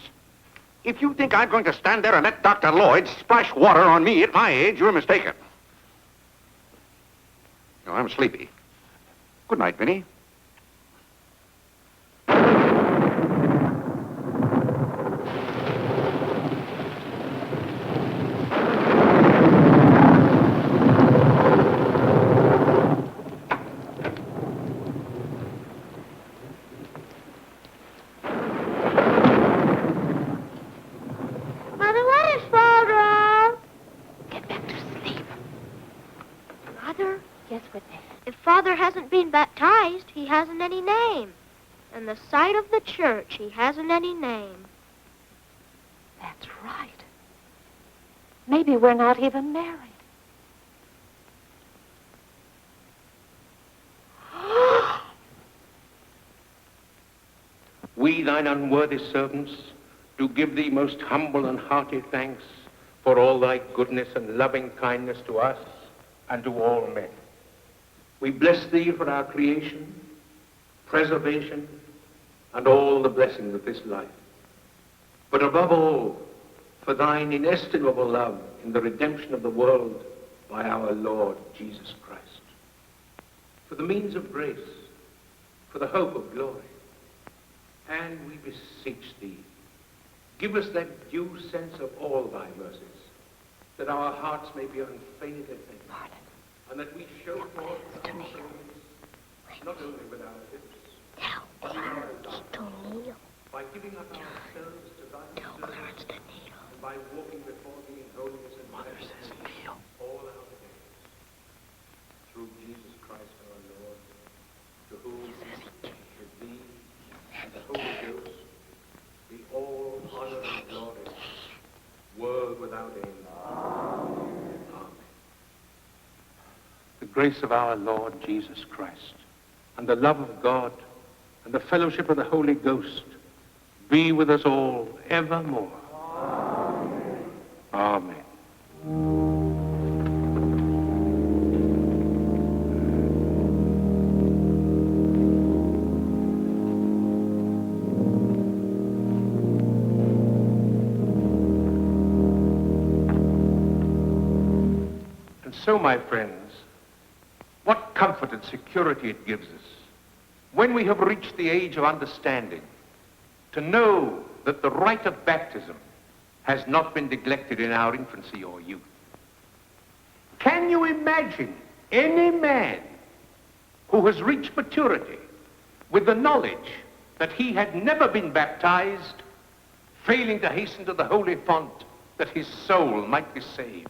If you think I'm going to stand there and let Dr. Lloyd splash water on me at my age, you're mistaken. No, I'm sleepy. Good night, Vinny. Mother, what is fall wrong? Get back to sleep. Mother, Yes, Whitney. if Father hasn't been baptized, he hasn't any name. In the sight of the church, he hasn't any name. That's right. Maybe we're not even married. We, thine unworthy servants, do give thee most humble and hearty thanks for all thy goodness and loving kindness to us and to all men. We bless thee for our creation, preservation, and all the blessings of this life. But above all, for thine inestimable love in the redemption of the world by our Lord Jesus Christ. For the means of grace, for the hope of glory. And we beseech thee, give us that due sense of all thy mercies, that our hearts may be unfeignedly thankful, and that we show forth our praise, not only with our lips, but with our lives, by giving up ourselves to thy service, and by walking before thee in holiness and righteousness all our days. Through Jesus Christ our Lord, to whom, with thee, and the Holy Ghost, be all honor and glory, world without end. Amen. The grace of our Lord Jesus Christ, and the love of God, and the fellowship of the Holy Ghost, be with us all evermore. Amen. Amen. So, my friends, what comfort and security it gives us when we have reached the age of understanding to know that the rite of baptism has not been neglected in our infancy or youth. Can you imagine any man who has reached maturity with the knowledge that he had never been baptized, failing to hasten to the holy font that his soul might be saved?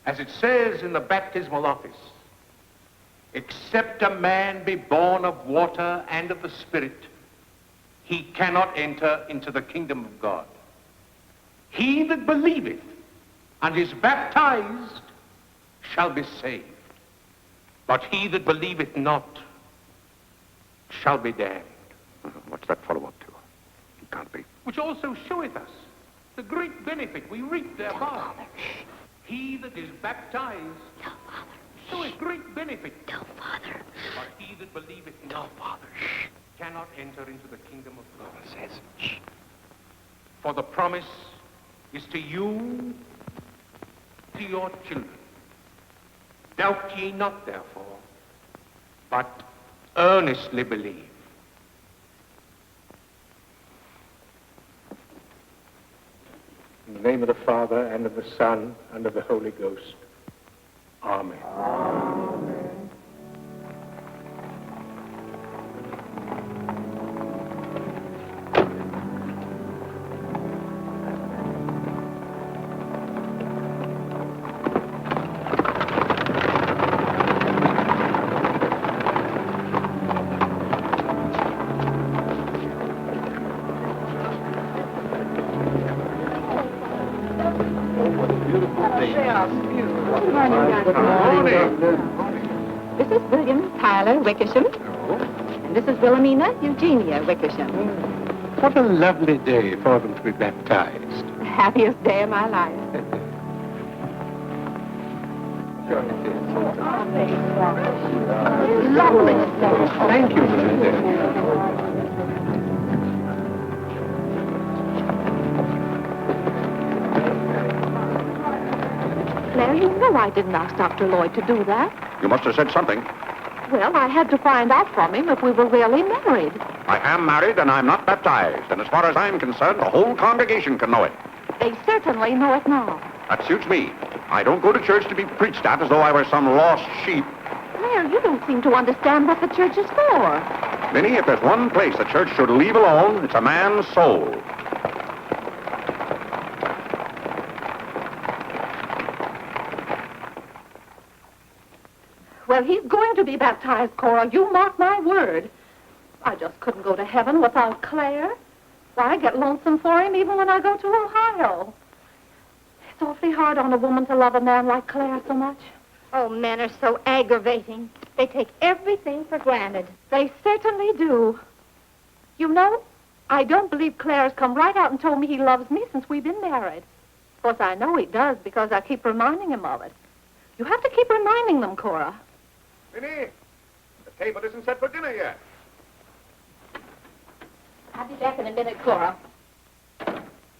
As it says in the baptismal office, except a man be born of water and of the Spirit, he cannot enter into the kingdom of God. He that believeth and is baptized shall be saved, but he that believeth not shall be damned. What's that follow up to? He can't be. Which also showeth us the great benefit we reap thereby. He that is baptized showeth great benefit. But he that believeth not cannot enter into the kingdom of God. For the promise is to you, to your children. Doubt ye not, therefore, but earnestly believe. In the name of the Father, and of the Son, and of the Holy Ghost. Amen. This is William Tyler Wickersham. And this is Wilhelmina Eugenia Wickersham. What a lovely day for them to be baptized. The happiest day of my life. Lovely. Thank you, Melinda. Claire, you know I didn't ask Dr. Lloyd to do that. You must have said something. Well, I had to find out from him if we were really married. I am married and I'm not baptized. And as far as I'm concerned, the whole congregation can know it. They certainly know it now. That suits me. I don't go to church to be preached at as though I were some lost sheep. Claire, you don't seem to understand what the church is for. Minnie, if there's one place the church should leave alone, it's a man's soul. Well, he's going to be baptized, Cora. You mark my word. I just couldn't go to heaven without Claire. Why, I get lonesome for him even when I go to Ohio. It's awfully hard on a woman to love a man like Claire so much. Oh, men are so aggravating. They take everything for granted. They certainly do. You know, I don't believe Claire has come right out and told me he loves me since we've been married. Of course, I know he does because I keep reminding him of it. You have to keep reminding them, Cora. Minnie, the table isn't set for dinner yet. I'll be back in a minute, Cora.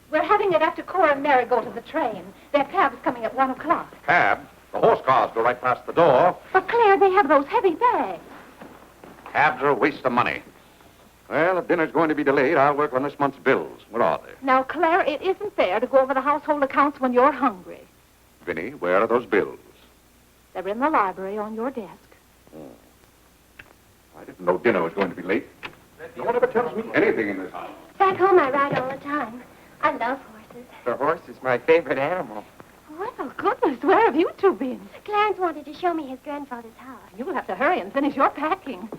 We're having it after Cora and Mary go to the train. Their cab's coming at 1 o'clock. Cab? The horse cars go right past the door. But, Claire, they have those heavy bags. Cabs are a waste of money. Well, if dinner's going to be delayed, I'll work on this month's bills. Where are they? Now, Claire, it isn't fair to go over the household accounts when you're hungry. Vinny, where are those bills? They're in the library on your desk. I didn't know dinner was going to be late. No one ever tells me anything in this house. Back home, I ride all the time. I love horses. The horse is my favorite animal. Well, goodness, where have you two been? Clarence wanted to show me his grandfather's house. You'll have to hurry and finish your packing.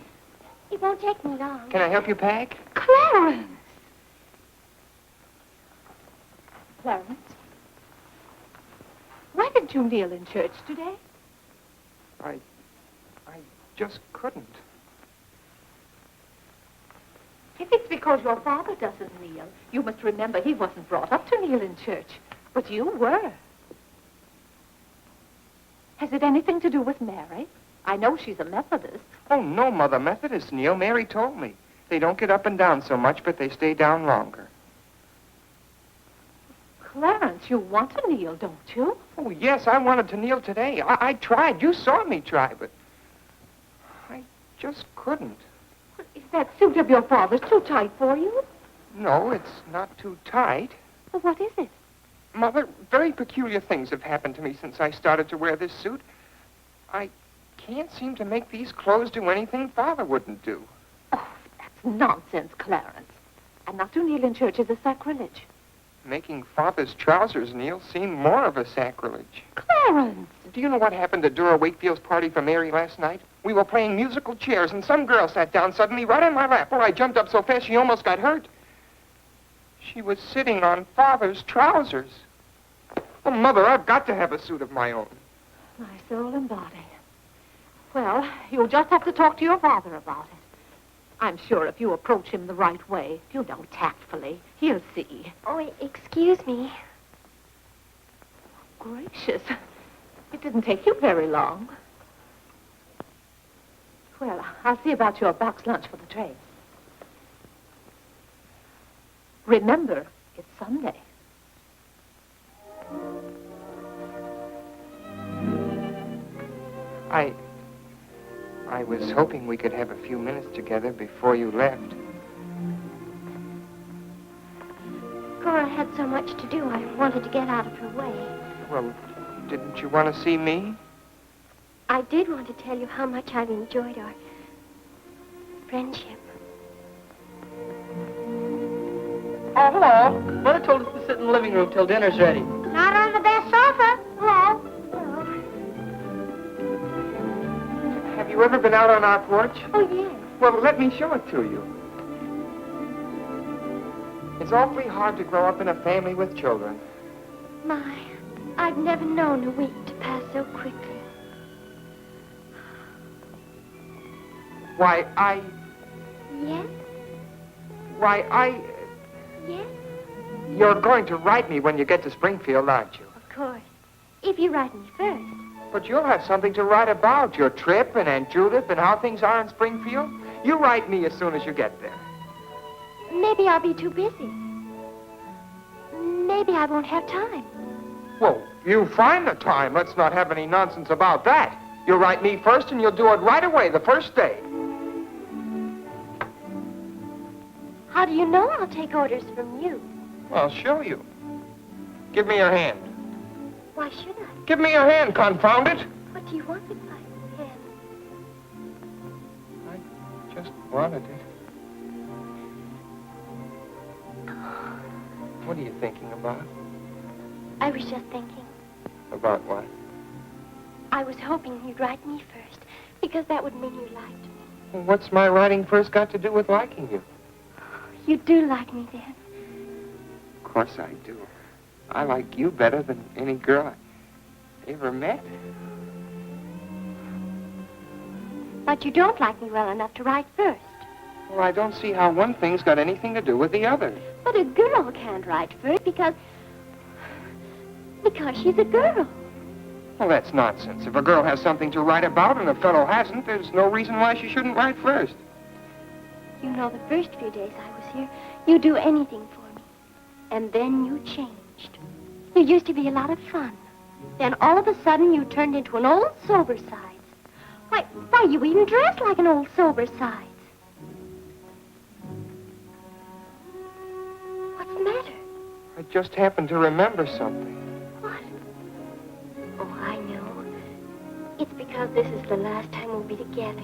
It won't take me long. Can I help you pack? Clarence! Clarence? Why didn't you kneel in church today? I just couldn't. If it's because your father doesn't kneel, you must remember he wasn't brought up to kneel in church. But you were. Has it anything to do with Mary? I know she's a Methodist. Oh, no, Mother. Methodists kneel. Mary told me. They don't get up and down so much, but they stay down longer. Clarence, you want to kneel, don't you? Oh, yes, I wanted to kneel today. I tried. You saw me try, but I just couldn't. Is that suit of your father's too tight for you? No, it's not too tight. Well, what is it? Mother, very peculiar things have happened to me since I started to wear this suit. I can't seem to make these clothes do anything Father wouldn't do. Oh, that's nonsense, Clarence. And not to kneel in church is a sacrilege. Making Father's trousers kneel seemed more of a sacrilege. Clarence! Do you know what happened at Dora Wakefield's party for Mary last night? We were playing musical chairs, and some girl sat down suddenly right on my lap. Oh, I jumped up so fast she almost got hurt. She was sitting on Father's trousers. Oh, Mother, I've got to have a suit of my own. My soul and body. Well, you'll just have to talk to your father about it. I'm sure if you approach him the right way, you know, tactfully, he'll see. Oh, excuse me. Gracious. It didn't take you very long. Well, I'll see about your box lunch for the train. Remember, it's Sunday. I was hoping we could have a few minutes together before you left. Cora had so much to do, I wanted to get out of her way. Well, didn't you want to see me? I did want to tell you how much I've enjoyed our friendship. Oh, hello. Mother told us to sit in the living room till dinner's ready. Not on the best sofa. Hello. Have you ever been out on our porch? Oh, yes. Well, let me show it to you. It's awfully hard to grow up in a family with children. My, I've never known a week to pass so quickly. Why, Yes? Yes? You're going to write me when you get to Springfield, aren't you? Of course. If you write me first. But you'll have something to write about, your trip and Aunt Judith and how things are in Springfield. You write me as soon as you get there. Maybe I'll be too busy. Maybe I won't have time. Well, you find the time. Let's not have any nonsense about that. You'll write me first and you'll do it right away, the first day. How do you know I'll take orders from you? I'll show you. Give me your hand. Why should I? Give me your hand, confound it. What do you want with my hand? I just wanted it. What are you thinking about? I was just thinking. About what? I was hoping you'd write me first, because that would mean you liked me. Well, what's my writing first got to do with liking you? You do like me then. Of course I do. I like you better than any girl I ever met. But you don't like me well enough to write first. Well, I don't see how one thing's got anything to do with the other. But a girl can't write first because she's a girl. Well, that's nonsense. If a girl has something to write about and a fellow hasn't, there's no reason why she shouldn't write first. You know, the first few days I was here, you'd do anything for me. And then you changed. You used to be a lot of fun. Then all of a sudden you turned into an old sober sides. Why, you even dressed like an old sober sides. What's the matter? I just happened to remember something. What? Oh, I know. It's because this is the last time we'll be together.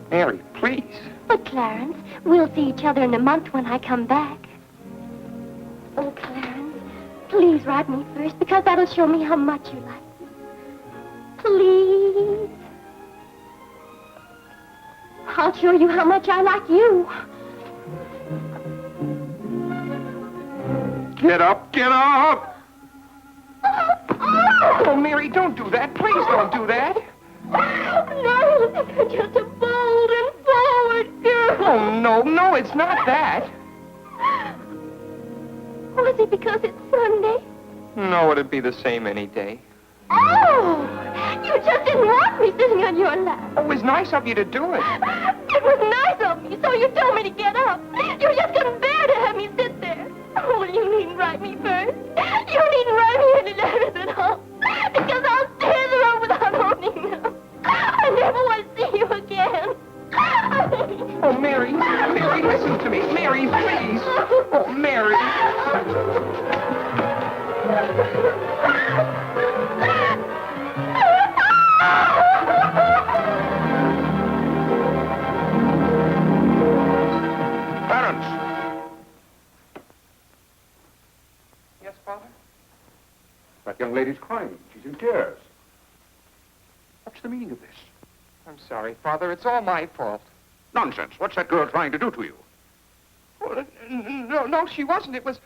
Mary, please. But, Clarence, we'll see each other in a month when I come back. Oh, Clarence, please write me first, because that'll show me how much you like me. Please. I'll show you how much I like you. Get up, get up! Oh, Mary, don't do that. Please don't do that. No, you're just a bold and forward girl. Oh, no, it's not that. Was it because it's Sunday? No, it'd be the same any day. Oh, you just didn't want me sitting on your lap. Oh, it was nice of you to do it. It was nice of me, so you told me to get up. You just couldn't bear to have me sit there. Oh, well, you needn't write me first. You needn't write me any letters at all, because I'll tear them up without opening them. I never want to see you again. Oh, Mary, listen to me. Mary, please. Oh, Mary. Clarence! Yes, Father? That young lady's crying. She's in tears. What's the meaning of this? I'm sorry, Father. It's all my fault. Nonsense. What's that girl trying to do to you? Well, no, she wasn't. It was...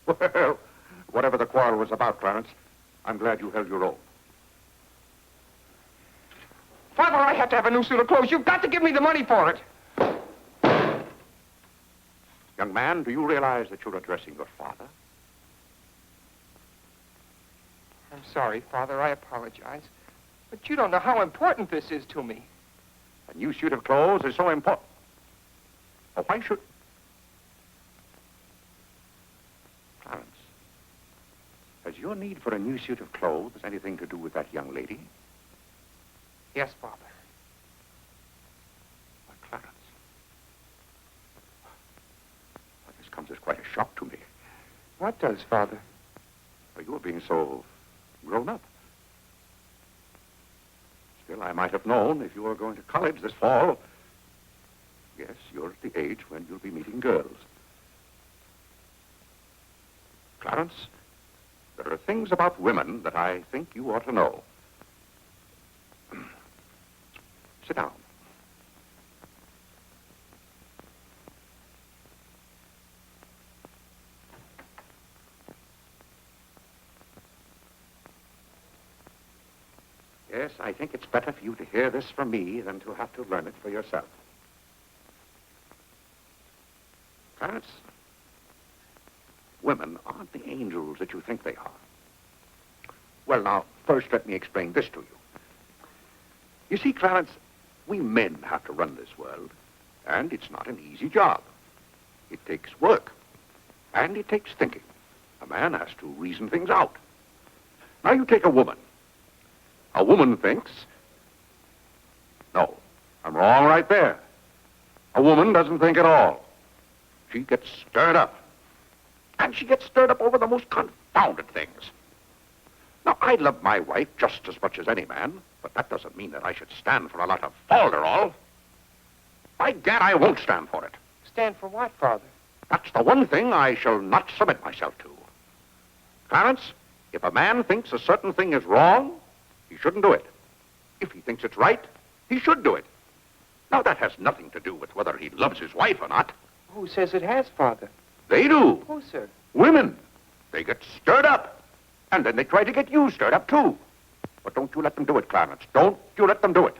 Well, whatever the quarrel was about, Clarence, I'm glad you held your own. Father, I have to have a new suit of clothes. You've got to give me the money for it. Young man, do you realize that you're addressing your father? I'm sorry, Father. I apologize. But you don't know how important this is to me. A new suit of clothes is so important. Oh, why should... Clarence, has your need for a new suit of clothes anything to do with that young lady? Yes, Father. Why, Clarence. Well, this comes as quite a shock to me. What does, Father? For you are being so grown up. Still, I might have known if you were going to college this fall. Yes, you're at the age when you'll be meeting girls. Clarence, there are things about women that I think you ought to know. Sit down. Yes, I think it's better for you to hear this from me than to have to learn it for yourself. Clarence, women aren't the angels that you think they are. Well, now, first let me explain this to you. You see, Clarence, we men have to run this world, and it's not an easy job. It takes work, and it takes thinking. A man has to reason things out. Now, you take a woman. A woman thinks... No, I'm wrong right there. A woman doesn't think at all. She gets stirred up. And she gets stirred up over the most confounded things. Now, I love my wife just as much as any man, but that doesn't mean that I should stand for a lot of falderall. By gad, I won't stand for it. Stand for what, Father? That's the one thing I shall not submit myself to. Clarence, if a man thinks a certain thing is wrong, he shouldn't do it. If he thinks it's right, he should do it. Now, that has nothing to do with whether he loves his wife or not. Who says it has, Father? They do. Who, sir? Women. They get stirred up. And then they try to get you stirred up, too. But don't you let them do it, Clarence. Don't you let them do it.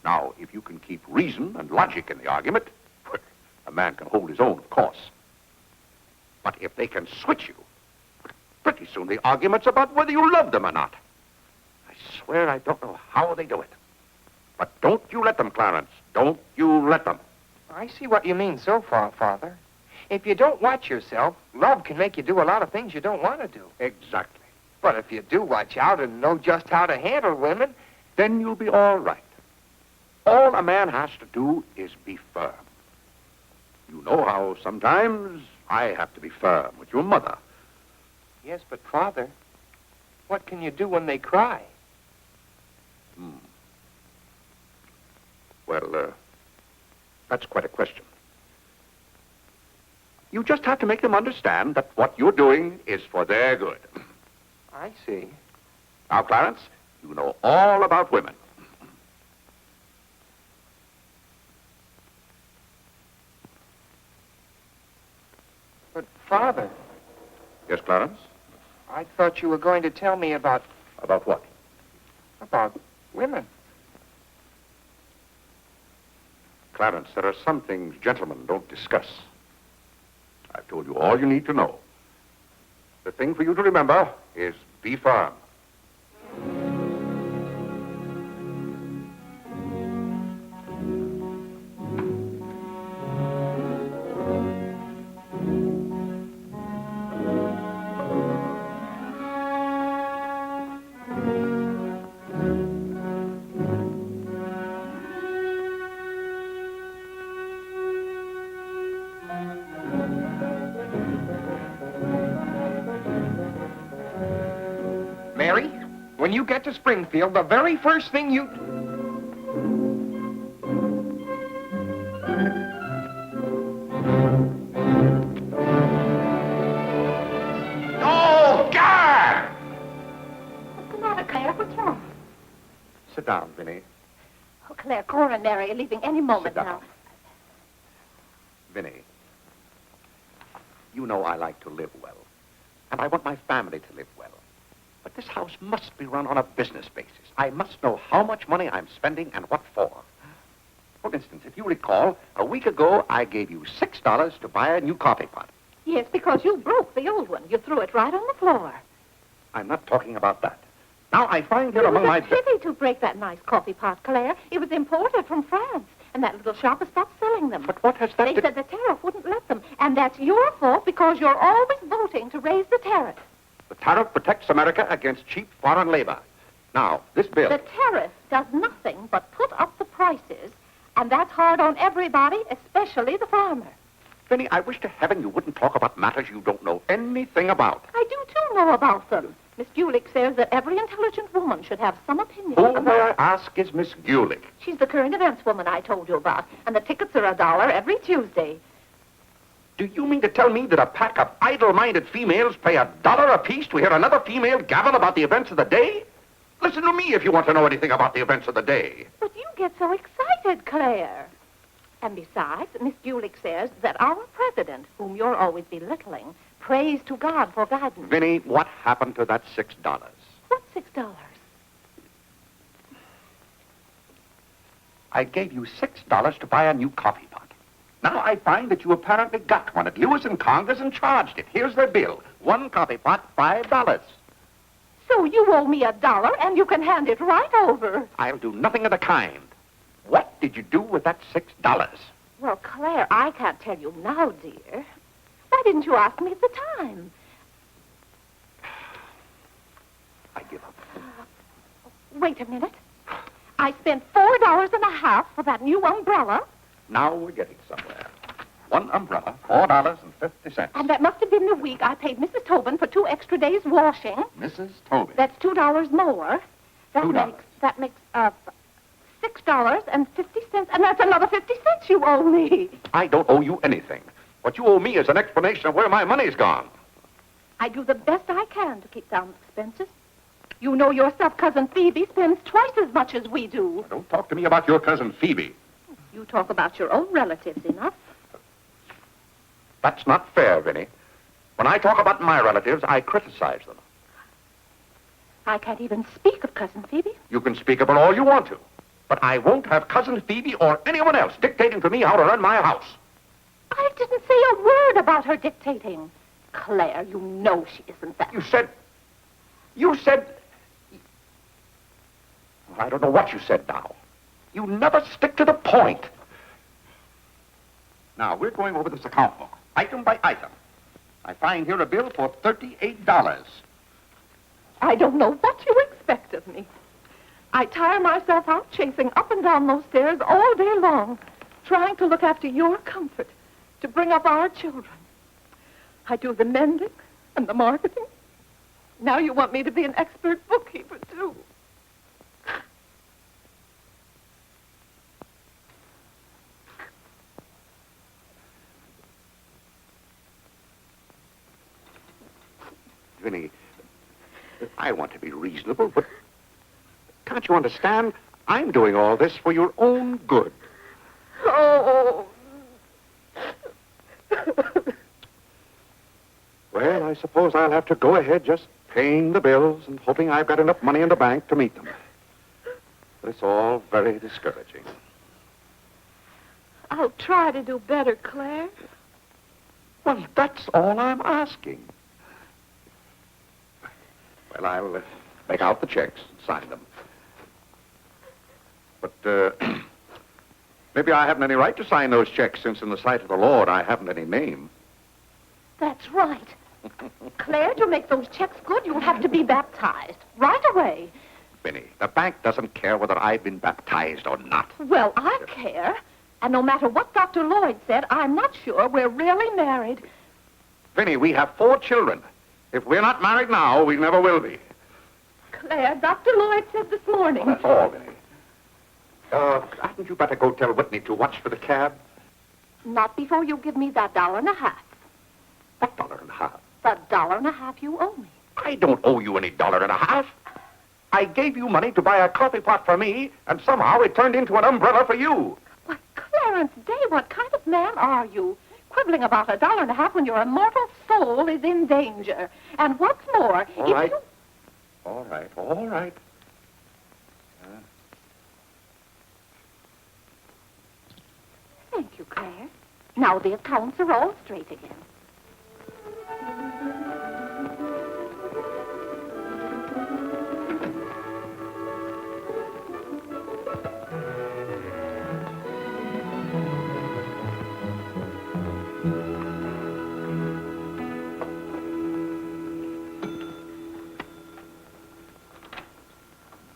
Now, if you can keep reason and logic in the argument, well, a man can hold his own, of course. But if they can switch you, pretty soon the argument's about whether you love them or not. I swear I don't know how they do it. But don't you let them, Clarence. Don't you let them. I see what you mean so far, Father. If you don't watch yourself, love can make you do a lot of things you don't want to do. Exactly. But if you do watch out and know just how to handle women, then you'll be all right. All a man has to do is be firm. You know how sometimes I have to be firm with your mother. Yes, but Father, what can you do when they cry? Well, that's quite a question. You just have to make them understand that what you're doing is for their good. I see. Now, Clarence, you know all about women. But, Father... Yes, Clarence? I thought you were going to tell me about... About what? About women. Clarence, there are some things gentlemen don't discuss. I've told you all you need to know. The thing for you to remember is be firm. when you get to Springfield, the very first thing you... Oh, God! What's the matter, Claire? What's wrong? Sit down, Vinny. Oh, Claire, Cora and Mary are leaving any moment Sit down. now. Vinny, you know I like to live well, and I want my family to live well. But this house must be run on a business basis. I must know how much money I'm spending and what for. For instance, if you recall, a week ago I gave you $6 to buy a new coffee pot. Yes, because you broke the old one. You threw it right on the floor. I'm not talking about that. Now I find here It among was my... a pity to break that nice coffee pot, Claire. It was imported from France, and that little shop has stopped selling them. But what has that They to... said the tariff wouldn't let them, and that's your fault because you're always voting to raise the tariff. The tariff protects America against cheap foreign labor. Now, this bill... The tariff does nothing but put up the prices, and that's hard on everybody, especially the farmer. Vinny, I wish to heaven you wouldn't talk about matters you don't know anything about. I do, too, know about them. Miss Gulick says that every intelligent woman should have some opinion Who, about... may I ask, is Miss Gulick? She's the current events woman I told you about, and the tickets are $1 every Tuesday. Do you mean to tell me that a pack of idle-minded females pay $1 apiece to hear another female gabble about the events of the day? Listen to me if you want to know anything about the events of the day. But you get so excited, Claire. And besides, Miss Gulick says that our president, whom you're always belittling, prays to God for guidance. Vinny, what happened to that $6? What's $6? I gave you $6 to buy a new coffee pot. Now I find that you apparently got one at Lewis and Congress and charged it. Here's the bill. One coffee pot, $5. So you owe me $1, and you can hand it right over. I'll do nothing of the kind. What did you do with that $6? Well, Claire, I can't tell you now, dear. Why didn't you ask me at the time? I give up. Wait a minute. I spent $4.50 for that new umbrella, Now we're getting somewhere. One umbrella, $4.50. and that must have been the week I paid Mrs. Tobin for 2 extra days washing. Mrs. Tobin. That's $2 more. $2. That makes $6.50, and that's another 50 cents you owe me. I don't owe you anything. What you owe me is an explanation of where my money's gone. I do the best I can to keep down expenses. You know yourself, Cousin Phoebe spends twice as much as we do. Don't talk to me about your cousin Phoebe. You talk about your own relatives enough. That's not fair, Vinny. When I talk about my relatives, I criticize them. I can't even speak of Cousin Phoebe. You can speak about all you want to. But I won't have Cousin Phoebe or anyone else dictating to me how to run my house. I didn't say a word about her dictating. Claire, you know she isn't that. You said... I don't know what you said now. You never stick to the point. Now, we're going over this account book, item by item. I find here a bill for $38. I don't know what you expect of me. I tire myself out chasing up and down those stairs all day long, trying to look after your comfort, to bring up our children. I do the mending and the marketing. Now you want me to be an expert bookkeeper, too. Vinny, I want to be reasonable, but can't you understand? I'm doing all this for your own good. Oh. Well, I suppose I'll have to go ahead just paying the bills and hoping I've got enough money in the bank to meet them. But it's all very discouraging. I'll try to do better, Claire. Well, that's all I'm asking. Well, I'll make out the checks and sign them. But maybe I haven't any right to sign those checks since in the sight of the Lord I haven't any name. That's right. Claire, to make those checks good, you'll have to be baptized right away. Vinny, the bank doesn't care whether I've been baptized or not. Well, I care. And no matter what Dr. Lloyd said, I'm not sure we're really married. Vinny, we have 4 children. If we're not married now, we never will be. Claire, Dr. Lloyd said this morning. That's all, Vinny. Hadn't you better go tell Whitney to watch for the cab? Not before you give me that $1.50. What $1.50? The $1.50 you owe me. I don't owe you any $1.50. I gave you money to buy a coffee pot for me, and somehow it turned into an umbrella for you. Why, Clarence Day, what kind of man are you? Quibbling about $1.50 when your immortal soul is in danger. And what's more, All right. All right. Thank you, Claire. Now the accounts are all straight again.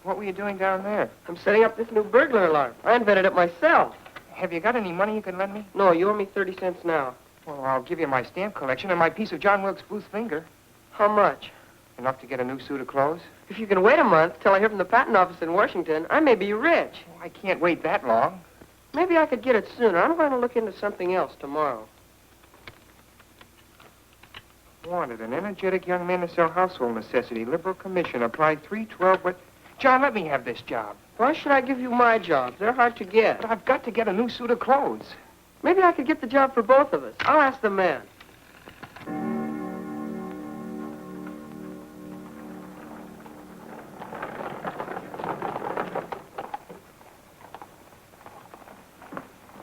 What were you doing down there? I'm setting up this new burglar alarm. I invented it myself. Have you got any money you can lend me? No, you owe me 30 cents now. Well, I'll give you my stamp collection and my piece of John Wilkes Booth's finger. How much? Enough to get a new suit of clothes? If you can wait a month till I hear from the patent office in Washington, I may be rich. Oh, I can't wait that long. Maybe I could get it sooner. I'm going to look into something else tomorrow. Wanted, an energetic young man to sell household necessity. Liberal commission. Applied 312, but... John, let me have this job. Why should I give you my jobs? They're hard to get. But I've got to get a new suit of clothes. Maybe I could get the job for both of us. I'll ask the man.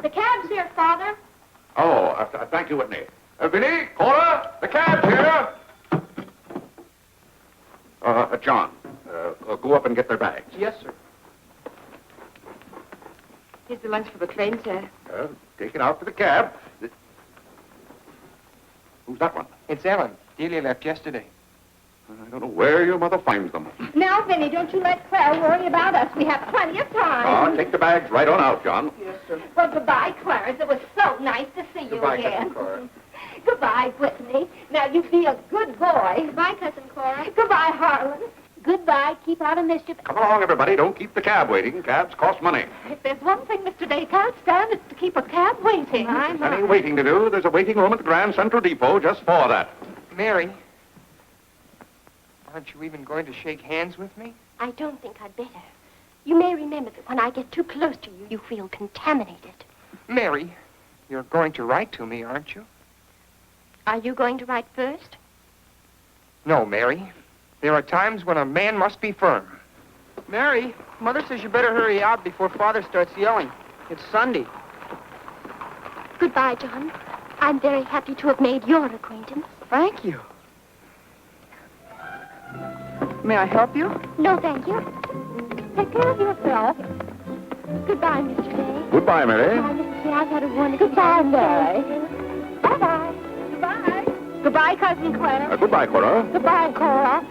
The cab's here, Father. Oh, thank you, Whitney. Vinny, Cora, the cab's here. John, go up and get their bags. Yes, sir. Here's the lunch for the train, sir. Take it out to the cab. Who's that one? It's Ellen. Delia left yesterday. I don't know where your mother finds them. Now, Vinny, don't you let Claire worry about us. We have plenty of time. Take the bags right on out, John. Yes, sir. Well, goodbye, Clarence. It was so nice to see you Goodbye, again. Cousin Cora. Goodbye, Whitney. Now, you be a good boy. Goodbye, Cousin Cora. Goodbye, Harlan. Goodbye. Keep out of mischief. Come along, everybody. Don't keep the cab waiting. Cabs cost money. If there's one thing Mr. Day can't stand, it's to keep a cab waiting. If there's any waiting to do, there's a waiting room at the Grand Central Depot just for that. Mary, aren't you even going to shake hands with me? I don't think I'd better. You may remember that when I get too close to you, you feel contaminated. Mary, you're going to write to me, aren't you? Are you going to write first? No, Mary. There are times when a man must be firm. Mary, Mother says you better hurry out before Father starts yelling. It's Sunday. Goodbye, John. I'm very happy to have made your acquaintance. Thank you. May I help you? No, thank you. Take care of yourself. Goodbye, Mr. Day. Goodbye, Mary. Goodbye, Mr. Day. I've had a wonderful Goodbye, time. Mary. Bye-bye. Goodbye. Goodbye, Cousin Claire. Goodbye, Cora. Goodbye, Cora.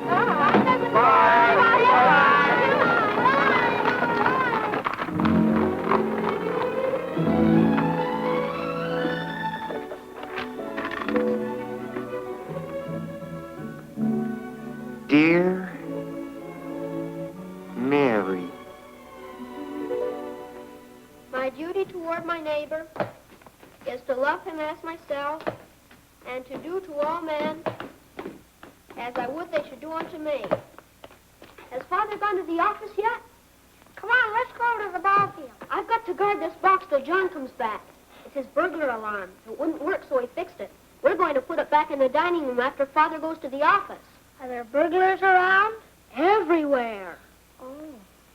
Dear Mary. My duty toward my neighbor is to love him as myself and to do to all men as I would they should do unto me. Has Father gone to the office yet? Come on, let's go to the ball field. I've got to guard this box till John comes back. It's his burglar alarm. It wouldn't work, so he fixed it. We're going to put it back in the dining room after Father goes to the office. Are there burglars around? Everywhere. Oh.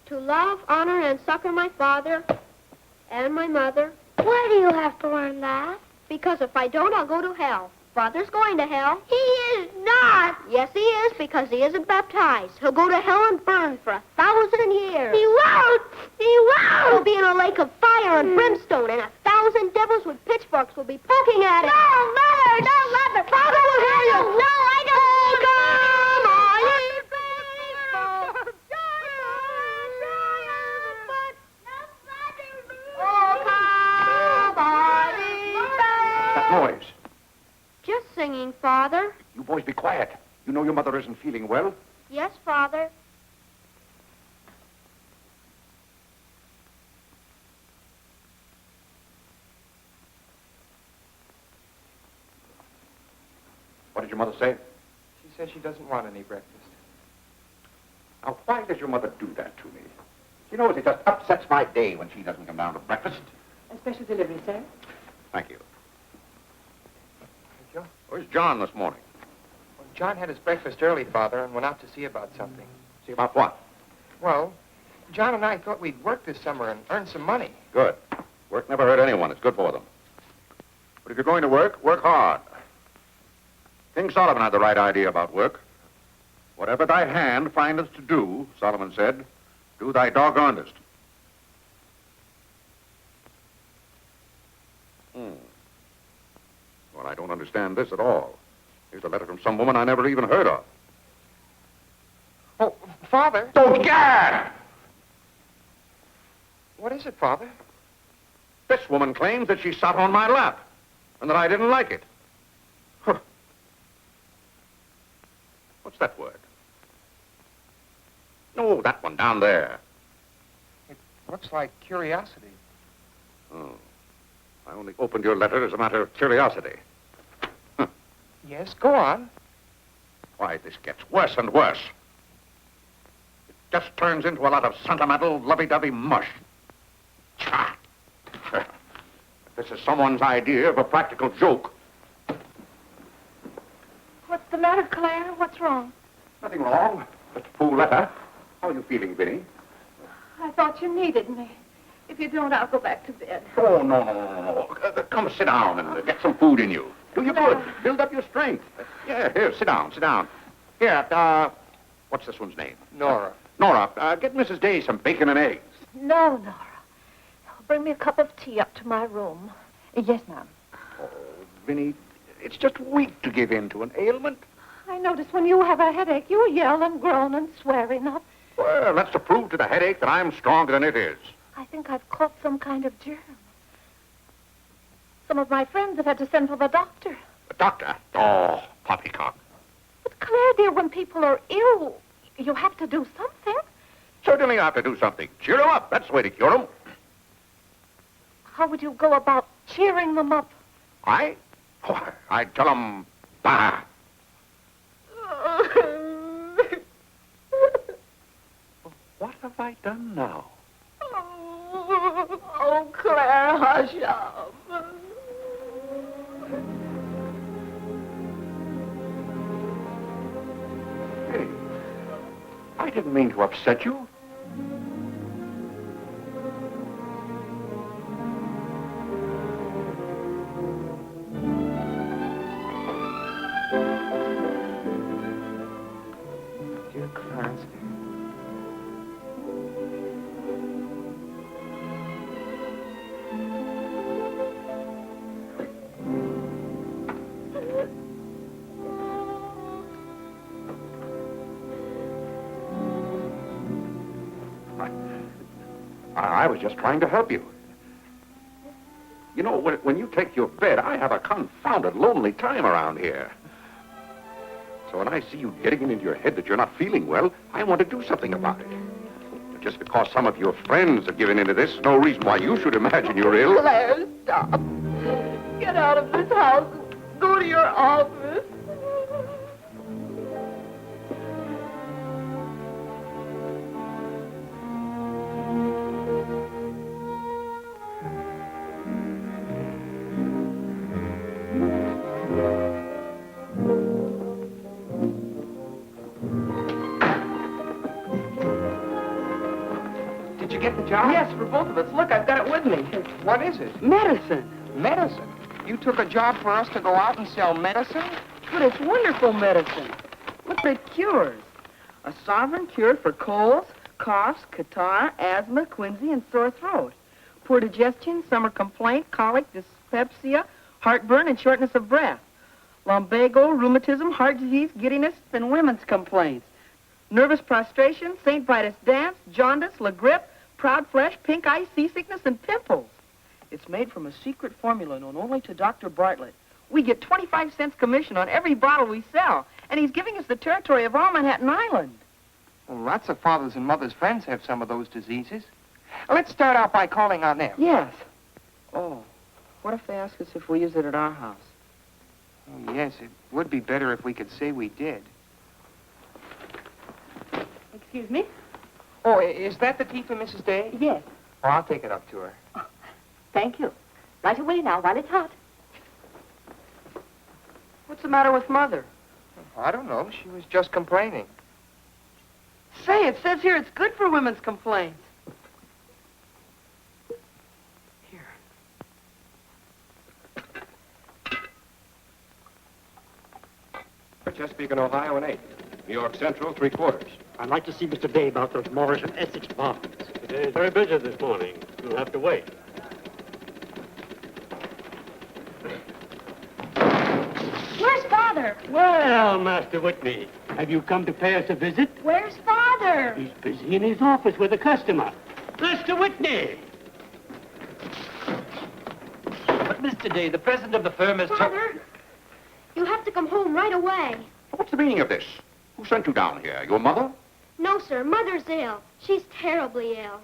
To love, honor, and succor my father and my mother. Why do you have to learn that? Because if I don't, I'll go to hell. Father's going to hell. He is not. Yes, he is, because he isn't baptized. He'll go to hell and burn for 1,000 years. He won't. He won't. He'll be in a lake of fire and brimstone, and 1,000 devils with pitchforks will be poking at him. No, Mother, don't let me. Father will hear you. No, I don't. Come on, you faithful. Oh, come on, That noise. just singing, Father. You boys be quiet. You know your mother isn't feeling well. Yes, Father. What did your mother say? She says she doesn't want any breakfast. Now, why does your mother do that to me? You know, it just upsets my day when she doesn't come down to breakfast. A special delivery, sir. Thank you. Thank you. Where's John this morning? Well, John had his breakfast early, Father, and went out to see about something. See about what? Well, John and I thought we'd work this summer and earn some money. Good. Work never hurt anyone. It's good for them. But if you're going to work, work hard. King Solomon had the right idea about work. Whatever thy hand findeth to do, Solomon said, do thy doggonedest. Well, I don't understand this at all. Here's a letter from some woman I never even heard of. Oh, Father. Oh, Gad! What is it, Father? This woman claims that she sat on my lap and that I didn't like it. Huh. What's that word? No, that one down there. It looks like curiosity. Oh. I only opened your letter as a matter of curiosity. Yes, go on. Why, this gets worse and worse. It just turns into a lot of sentimental, lovey-dovey mush. Cha! If this is someone's idea of a practical joke. What's the matter, Claire? What's wrong? Nothing wrong. Just a fool letter. How are you feeling, Vinny? I thought you needed me. If you don't, I'll go back to bed. Oh, no. Come sit down and get some food in you. Do you good. Build up your strength. Yeah, here, sit down. Here, what's this one's name? Nora. Nora, get Mrs. Day some bacon and eggs. No, Nora. Bring me a cup of tea up to my room. Yes, ma'am. Oh, Vinny, it's just weak to give in to an ailment. I notice when you have a headache, you yell and groan and swear enough. Well, that's to prove to the headache that I'm stronger than it is. I think I've caught some kind of germ. Some of my friends have had to send for the doctor. The doctor? Oh, poppycock. But Claire, dear, when people are ill, you have to do something. Certainly I have to do something. Cheer them up. That's the way to cure them. How would you go about cheering them up? I'd tell them, bah. What have I done now? Oh, Claire, hush up. Hey, I didn't mean to upset you. Dear Clarence. I was just trying to help you. You know, when you take your bed, I have a confounded lonely time around here. So when I see you getting it into your head that you're not feeling well, I want to do something about it. But just because some of your friends are giving into this, no reason why you should imagine you're ill. Claire, stop. Get out of this house and go to your office. Did you get the job? Yes, for both of us. Look, I've got it with me. What is it? Medicine. Medicine. You took a job for us to go out and sell medicine? But it's wonderful medicine. Look, it cures. A sovereign cure for colds, coughs, catarrh, asthma, quinsy, and sore throat. Poor digestion, summer complaint, colic, dyspepsia, heartburn, and shortness of breath. Lumbago, rheumatism, heart disease, giddiness, and women's complaints. Nervous prostration, St. Vitus dance, jaundice, la grippe, proud flesh, pink eye, seasickness, and pimples. It's made from a secret formula known only to Dr. Bartlett. We get 25 cents commission on every bottle we sell, and he's giving us the territory of all Manhattan Island. Well, lots of fathers and mothers' friends have some of those diseases. Let's start out by calling on them. Yes. Oh, what if they ask us if we use it at our house? Oh, Yes, it would be better if we could say we did. Excuse me? Oh, is that the tea for Mrs. Day? Yes. Oh, I'll take it up to her. Thank you. Right away now, while it's hot. What's the matter with Mother? I don't know. She was just complaining. Say, it says here it's good for women's complaints. Here. Chesapeake and Ohio, an 8. New York Central, 3/4. I'd like to see Mr. Day about those Morris and Essex bonds. He's very busy this morning. You'll have to wait. Where's Father? Well, Master Whitney, have you come to pay us a visit? Where's Father? He's busy in his office with a customer. Master Whitney! But, Mr. Day, the president of the firm is... Father, you have to come home right away. What's the meaning of this? Who sent you down here? Your mother? No, sir. Mother's ill. She's terribly ill.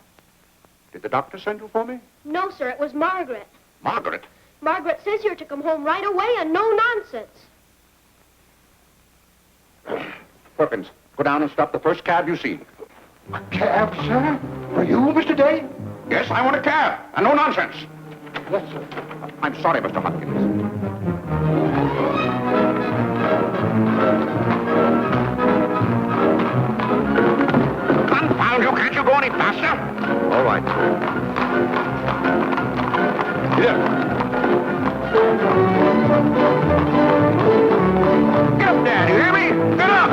Did the doctor send you for me? No, sir. It was Margaret. Margaret? Margaret says you're to come home right away and no nonsense. Perkins, go down and stop the first cab you see. A cab, sir? For you, Mr. Day? Yes, I want a cab, and no nonsense. Yes, sir. I'm sorry, Mr. Hopkins. Confound you, can't you go any faster? All right. Here. Get up there, do you hear me? Get up!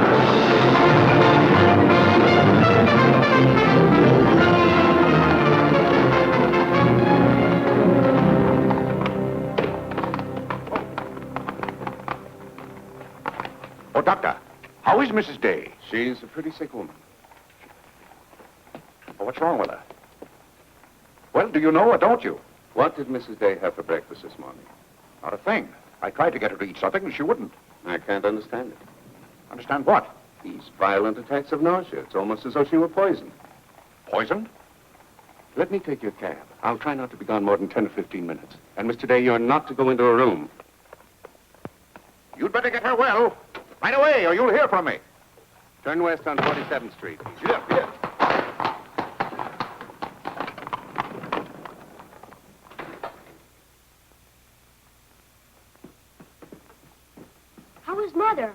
Oh, Doctor, how is Mrs. Day? She's a pretty sick woman. Oh, what's wrong with her? Well, do you know or don't you? What did Mrs. Day have for breakfast this morning? Not a thing. I tried to get her to eat something, and she wouldn't. I can't understand it. Understand what? These violent attacks of nausea. It's almost as though she were poisoned. Poisoned? Let me take your cab. I'll try not to be gone more than 10 or 15 minutes. And, Mr. Day, you're not to go into a room. You'd better get her well. Right away, or you'll hear from me. Turn west on 47th Street. Yes, yes. How is Mother?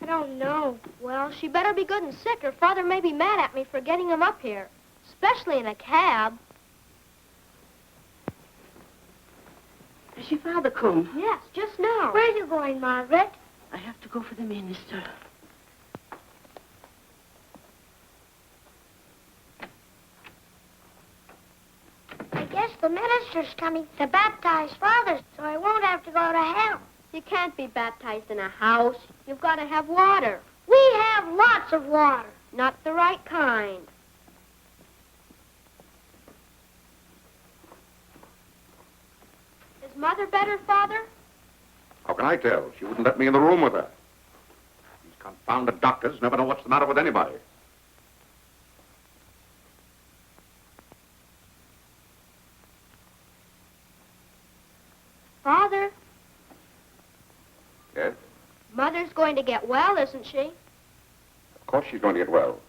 I don't know. Well, she better be good and sick, or Father may be mad at me for getting him up here. Especially in a cab. Is your father come? Yes, just now. Where are you going, Margaret? I have to go for the minister. I guess the minister's coming to baptize Father, so I won't have to go to hell. You can't be baptized in a house. You've got to have water. We have lots of water. Not the right kind. Is Mother better, Father? How can I tell? She wouldn't let me in the room with her. These confounded doctors never know what's the matter with anybody. Father, Yes? Mother's going to get well, isn't she? Of course she's going to get well.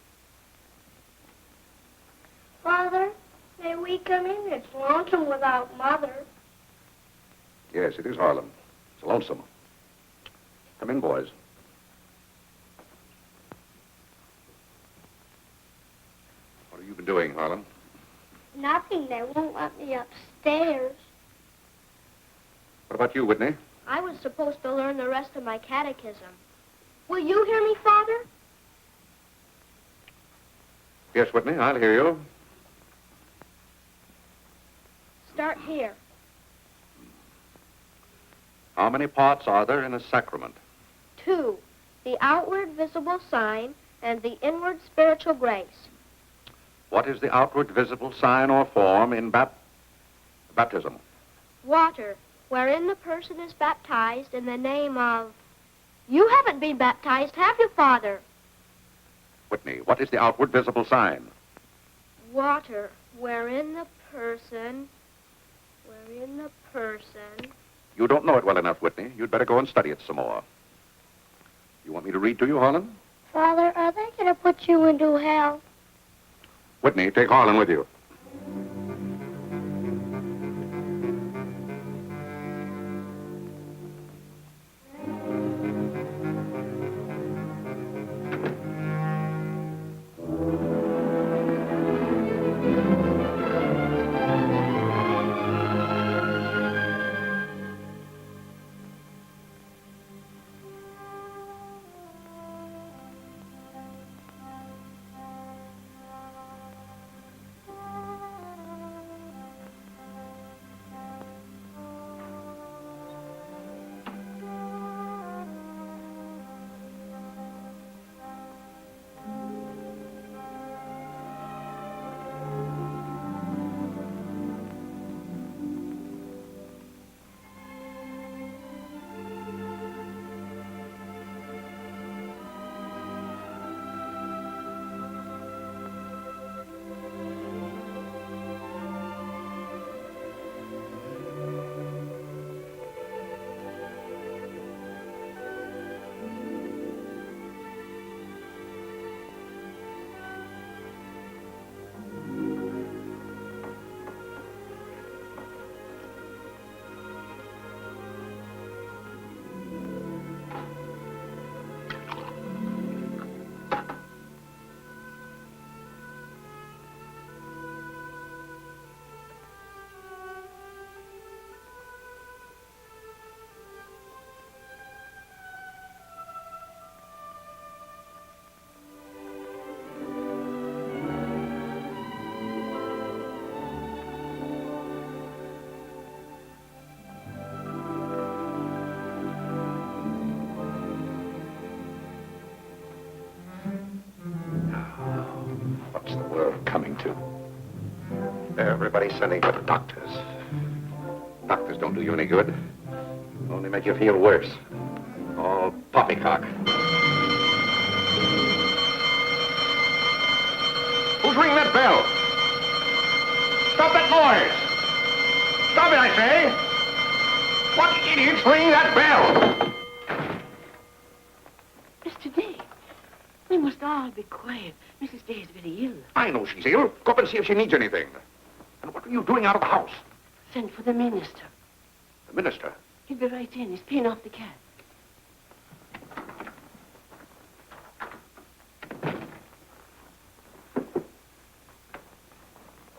Father, may we come in? It's lonesome without Mother. Yes, it is Harlan. It's lonesome. Come in, boys. What have you been doing, Harlan? Nothing. They won't let me upstairs. What about you, Whitney? I was supposed to learn the rest of my catechism. Will you hear me, Father? Yes, Whitney, I'll hear you. Start here. How many parts are there in a sacrament? 2, the outward visible sign and the inward spiritual grace. What is the outward visible sign or form in baptism? Water, wherein the person is baptized in the name of... You haven't been baptized, have you, Father? Whitney, what is the outward visible sign? Water, wherein the person You don't know it well enough, Whitney. You'd better go and study it some more. You want me to read to you, Harlan? Father, are they going to put you into hell? Whitney, take Harlan with you. What's the world coming to? Everybody's sending for the doctors. Doctors don't do you any good. Only make you feel worse. All poppycock. Who's ringing that bell? Stop that noise! Stop it, I say! What idiot's ringing that bell? Mr. Day, we must all be quiet. Mrs. Day is very ill. I know she's ill. Go up and see if she needs anything. And what are you doing out of the house? Send for the minister. The minister? He'll be right in. He's paying off the cab.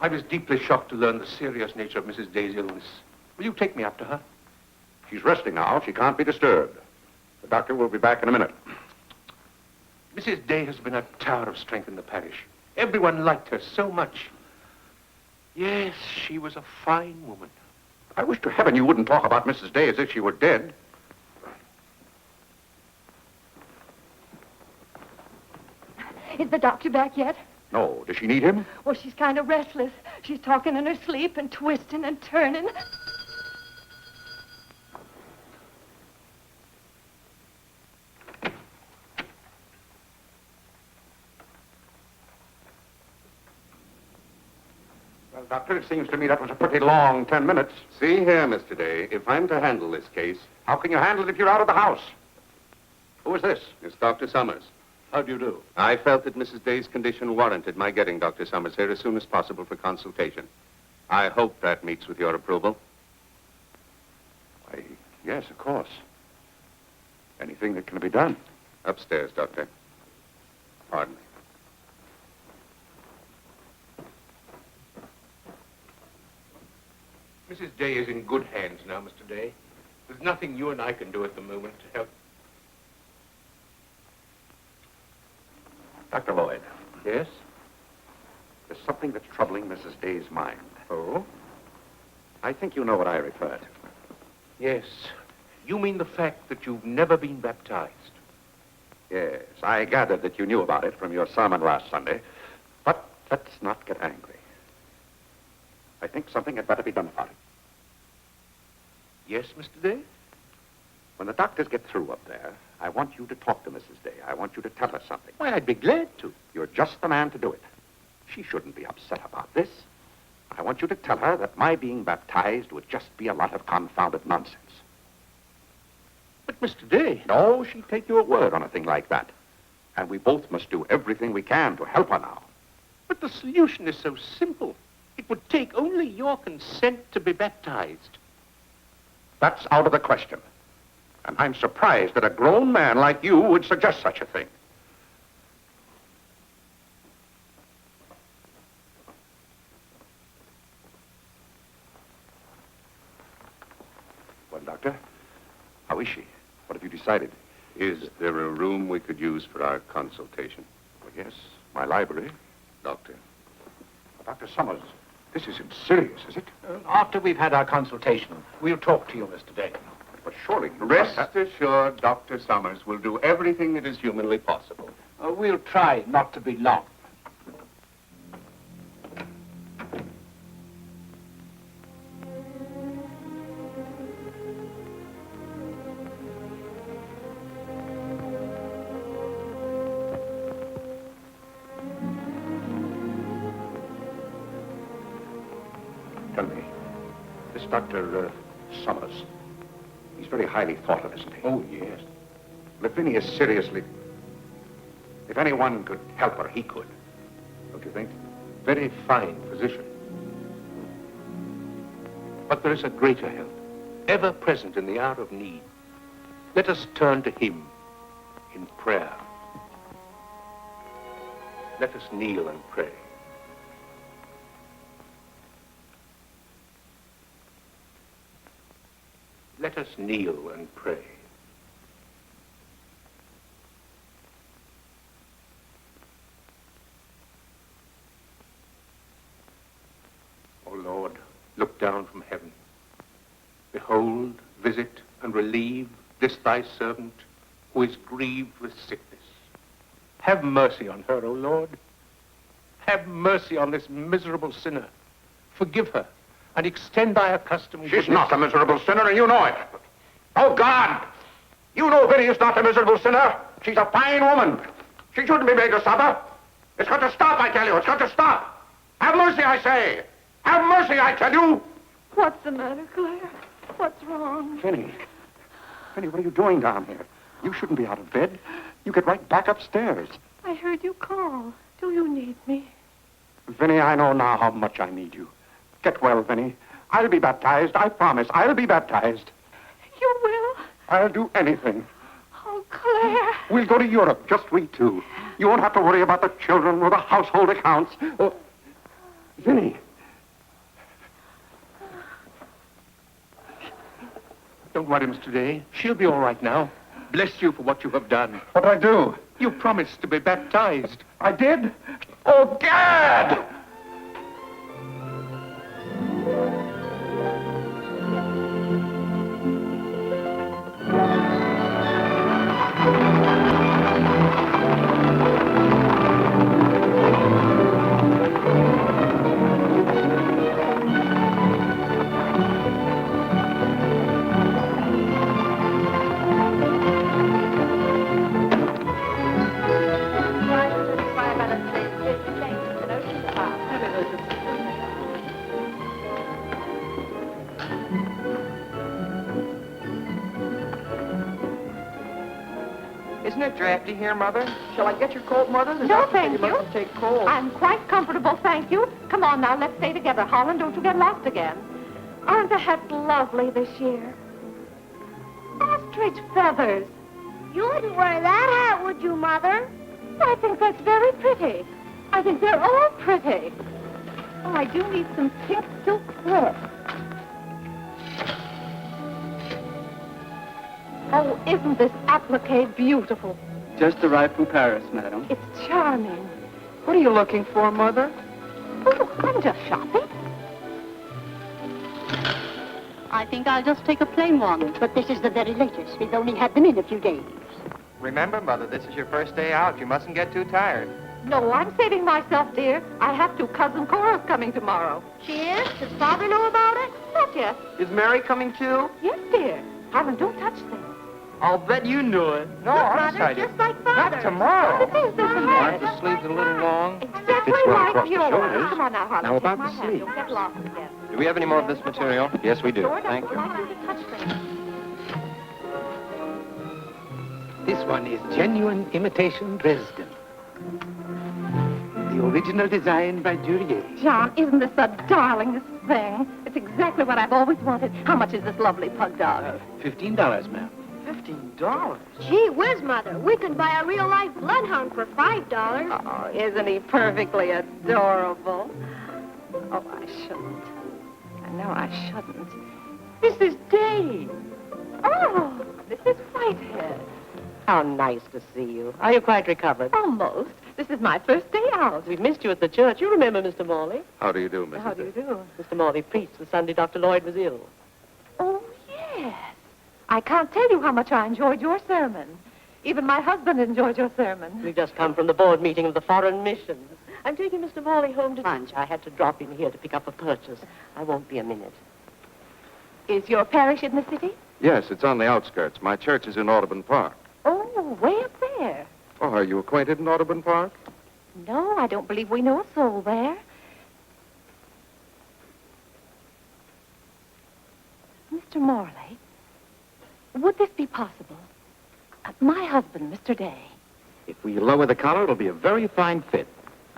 I was deeply shocked to learn the serious nature of Mrs. Day's illness. Will you take me up to her? She's resting now. She can't be disturbed. The doctor will be back in a minute. Mrs. Day has been a tower of strength in the parish. Everyone liked her so much. Yes, she was a fine woman. I wish to heaven you wouldn't talk about Mrs. Day as if she were dead. Is the doctor back yet? No. Does she need him? Well, she's kind of restless. She's talking in her sleep and twisting and turning. Well, Doctor, it seems to me that was a pretty long 10 minutes. See here, Mr. Day, if I'm to handle this case... How can you handle it if you're out of the house? Who is this? It's Dr. Summers. How do you do? I felt that Mrs. Day's condition warranted my getting Dr. Summers here as soon as possible for consultation. I hope that meets with your approval. Why, yes, of course. Anything that can be done. Upstairs, Doctor. Pardon me. Mrs. Day is in good hands now, Mr. Day. There's nothing you and I can do at the moment to help. Dr. Lloyd. Yes? There's something that's troubling Mrs. Day's mind. Oh? I think you know what I refer to. Yes. You mean the fact that you've never been baptized? Yes, I gathered that you knew about it from your sermon last Sunday. But let's not get angry. I think something had better be done about it. Yes, Mr. Day? When the doctors get through up there, I want you to talk to Mrs. Day. I want you to tell her something. Why, I'd be glad to. You're just the man to do it. She shouldn't be upset about this. I want you to tell her that my being baptized would just be a lot of confounded nonsense. But, Mr. Day... No, she'd take your word on a thing like that. And we both must do everything we can to help her now. But the solution is so simple. It would take only your consent to be baptized. That's out of the question. And I'm surprised that a grown man like you would suggest such a thing. Well, Doctor, how is she? What have you decided? Is there a room we could use for our consultation? Well, yes, my library. Doctor. Dr. Summers, this isn't serious, is it? After we've had our consultation, we'll talk to you, Mr. Day. But surely... Rest assured, Dr. Summers will do everything that is humanly possible. We'll try not to be long. Tell me, this Dr. Summers, he's very highly thought of, isn't he? Oh, yes. If Vinnie is seriously... If anyone could help her, he could. Don't you think? Very fine physician. But there is a greater help, ever present in the hour of need. Let us turn to him in prayer. Let us kneel and pray. Let us kneel and pray. O Lord, look down from heaven. Behold, visit, and relieve this thy servant who is grieved with sickness. Have mercy on her, O Lord. Have mercy on this miserable sinner. Forgive her, and extend thy accustomed She's goodness. not a miserable sinner, and you know it. Oh, God! You know Vinnie is not a miserable sinner. She's a fine woman. She shouldn't be made to suffer. It's got to stop, I tell you. It's got to stop. Have mercy, I say. Have mercy, I tell you. What's the matter, Claire? What's wrong? Vinnie. Vinnie, what are you doing down here? You shouldn't be out of bed. You get right back upstairs. I heard you call. Do you need me? Vinnie, I know now how much I need you. Get well, Vinnie. I'll be baptized. I promise. I'll be baptized. You will? I'll do anything. Oh, Claire. We'll go to Europe, just we two. You won't have to worry about the children or the household accounts. Oh, Vinnie. Don't worry, Mr. Day. She'll be all right now. Bless you for what you have done. What'd I do? You promised to be baptized. I did? Oh, Gad! Isn't it drafty here, Mother? Shall I get your coat, Mother? The No, doctor said thank you you. mustn't take cold. I'm quite comfortable, thank you. Come on now, let's stay together. Holland, don't you get lost again. Aren't the hats lovely this year? Ostrich feathers. You wouldn't wear that hat, would you, Mother? I think that's very pretty. I think they're all pretty. Oh, I do need some pink silk thread. Oh, isn't this applique beautiful? Just arrived from Paris, madam. It's charming. What are you looking for, Mother? Oh, I'm just shopping. I think I'll just take a plain one. But this is the very latest. We've only had them in a few days. Remember, Mother, this is your first day out. You mustn't get too tired. No, I'm saving myself, dear. I have to. Cousin Cora's coming tomorrow. She is? Does Father know about it? Not yet. Is Mary coming too? Yes, dear. Harlan, don't touch things. I'll bet you knew it. No, Look, honest, Mother, I didn't. just like Father. Not tomorrow. What is this in Aren't there? the sleeves a little long? Exactly Fits well like across the yours. shoulders. Come on now, Harlan. Now, Take about my the hand. sleeve. You'll get lost again. Do we have any more of this material? Yes, we do. Sure Thank doesn't you. like you to touch things. This one is genuine imitation Dresden. The original design by Duryea. John, isn't this the darlingest thing? It's exactly what I've always wanted. How much is this lovely pug dog? $15, ma'am. $15? Gee whiz, Mother. We can buy a real-life bloodhound for $5. Oh, isn't he perfectly adorable? Oh, I shouldn't. I know I shouldn't. This is Dave. Oh, this is Whitehead. How nice to see you. Are you quite recovered? Almost. This is my first day out. We've missed you at the church. You remember Mr. Morley? How do you do, Mrs. How do you do? Mr. Morley preached the Sunday Dr. Lloyd was ill. Oh, yes. I can't tell you how much I enjoyed your sermon. Even my husband enjoyed your sermon. We've just come from the board meeting of the Foreign Missions. I'm taking Mr. Morley home to lunch. I had to drop in here to pick up a purchase. I won't be a minute. Is your parish in the city? Yes, it's on the outskirts. My church is in Audubon Park. Oh, way up there. Oh, are you acquainted in Audubon Park? No, I don't believe we know a soul there. Mr. Morley, would this be possible? My husband, Mr. Day. If we lower the collar, it'll be a very fine fit.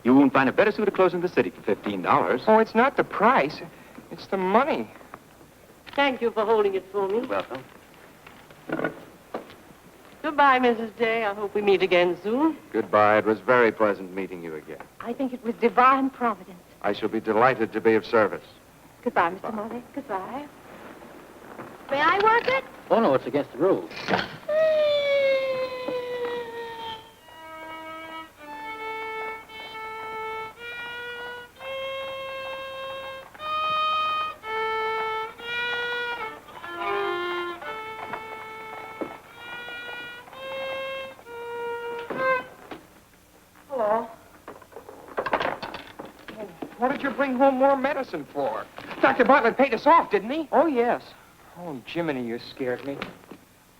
You won't find a better suit of clothes in the city for $15. Oh, it's not the price. It's the money. Thank you for holding it for me. Welcome. Goodbye, Mrs. Day. I hope we meet again soon. Goodbye. It was very pleasant meeting you again. I think it was divine providence. I shall be delighted to be of service. Goodbye, Mr. Morley. Goodbye. May I work it? Oh, no, it's against the rules. Hello. What did you bring home more medicine for? Dr. Bartlett paid us off, didn't he? Oh, yes. Oh, Jiminy, you scared me.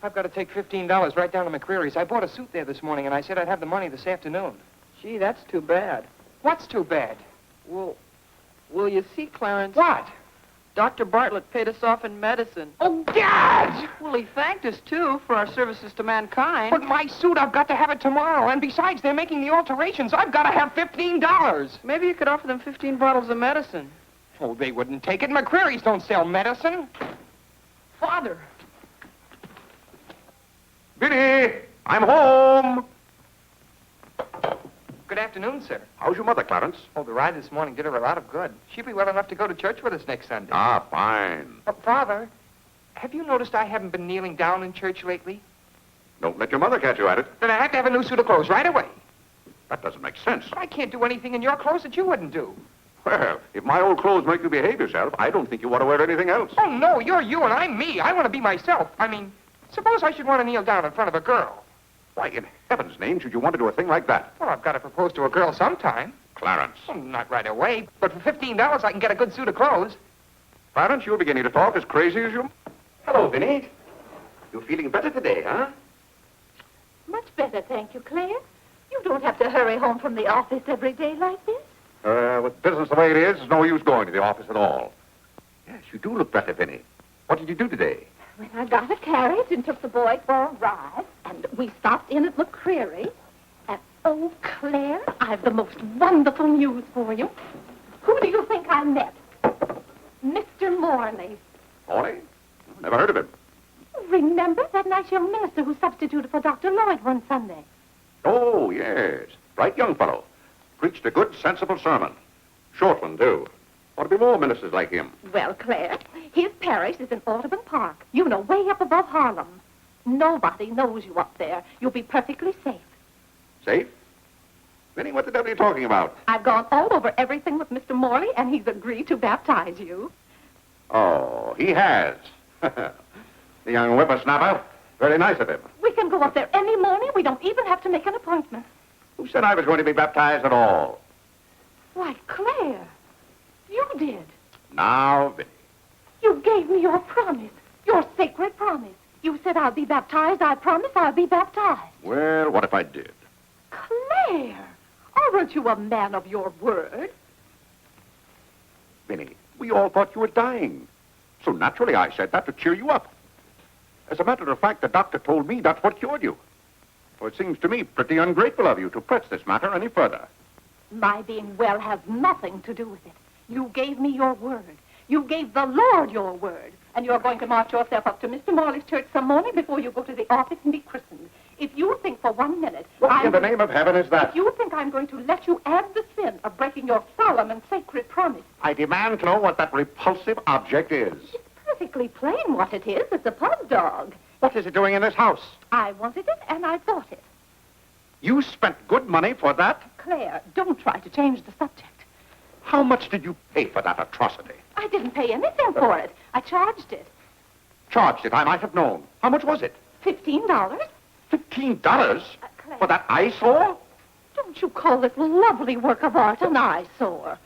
I've got to take $15 right down to McCreary's. I bought a suit there this morning, and I said I'd have the money this afternoon. Gee, that's too bad. What's too bad? Well, you see, Clarence? What? Dr. Bartlett paid us off in medicine. Oh, God! Well, he thanked us, too, for our services to mankind. But my suit, I've got to have it tomorrow. And besides, they're making the alterations. I've got to have $15. Maybe you could offer them 15 bottles of medicine. Oh, they wouldn't take it. McCreary's don't sell medicine. Father! Biddy, I'm home. Good afternoon, sir. How's your mother, Clarence? Oh, the ride this morning did her a lot of good. She'll be well enough to go to church with us next Sunday. Ah, fine. Father, have you noticed I haven't been kneeling down in church lately? Don't let your mother catch you at it. Then I have to have a new suit of clothes right away. That doesn't make sense. But I can't do anything in your clothes that you wouldn't do. Well, if my old clothes make you behave yourself, I don't think you want to wear anything else. Oh, no, you're you and I'm me. I want to be myself. I mean, suppose I should want to kneel down in front of a girl. Why, in heaven's name, should you want to do a thing like that? Well, I've got to propose to a girl sometime. Clarence. Well, not right away, but for $15 I can get a good suit of clothes. Clarence, you're beginning to talk as crazy as you... Hello, Vinny. You feeling better today, huh? Much better, thank you, Claire. You don't have to hurry home from the office every day like this. With business the way it is, there's no use going to the office at all. Yes, you do look better, Vinny. What did you do today? Well, I got a carriage and took the boy for a ride, and we stopped in at McCreary. And, oh, Claire, I've the most wonderful news for you. Who do you think I met? Mr. Morley. Morley? Never heard of him. Remember that nice young minister who substituted for Dr. Lloyd one Sunday? Oh, yes. Bright young fellow. Preached a good, sensible sermon. Short one, too. Ought to be more ministers like him. Well, Claire, his parish is in Audubon Park. You know, way up above Harlem. Nobody knows you up there. You'll be perfectly safe. Safe? Vinny, what the devil are you talking about? I've gone all over everything with Mr. Morley, and he's agreed to baptize you. Oh, he has. The young whippersnapper. Very nice of him. We can go up there any morning. We don't even have to make an appointment. Who said I was going to be baptized at all? Why, Claire, you did. Now, Vinny. You gave me your promise, your sacred promise. You said I'll be baptized. I promise I'll be baptized. Well, what if I did? Claire, aren't you a man of your word? Vinny, we all thought you were dying. So naturally I said that to cheer you up. As a matter of fact, the doctor told me that's what cured you. Well, it seems to me pretty ungrateful of you to press this matter any further. My being well has nothing to do with it. You gave me your word. You gave the Lord your word. And you're going to march yourself up to Mr. Morley's church some morning before you go to the office and be christened. If you think for 1 minute... What in the name of heaven is that? If you think I'm going to let you add the sin of breaking your solemn and sacred promise... I demand to know what that repulsive object is. It's perfectly plain what it is. It's a pug dog. What is it doing in this house? I wanted it and I bought it. You spent good money for that? Claire, don't try to change the subject. How much did you pay for that atrocity? I didn't pay anything for it. I charged it. Charged it, I might have known. How much was it? $15. $15? Claire, For that eyesore? don't you call this lovely work of art an eyesore?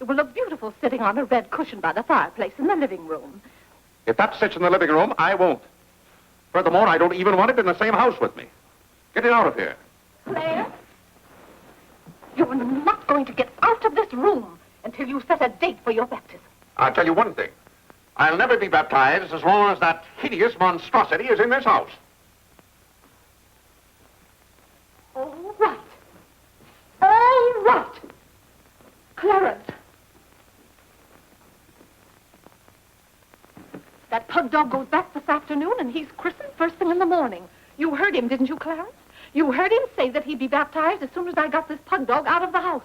It will look beautiful sitting on a red cushion by the fireplace in the living room. If that sits in the living room, I won't. Furthermore, I don't even want it in the same house with me. Get it out of here. Claire, you're not going to get out of this room until you set a date for your baptism. I'll tell you one thing. I'll never be baptized as long as that hideous monstrosity is in this house. All right. All right. Clarence. That pug dog goes back this afternoon, and he's christened first thing in the morning. You heard him, didn't you, Clarence? You heard him say that he'd be baptized as soon as I got this pug dog out of the house.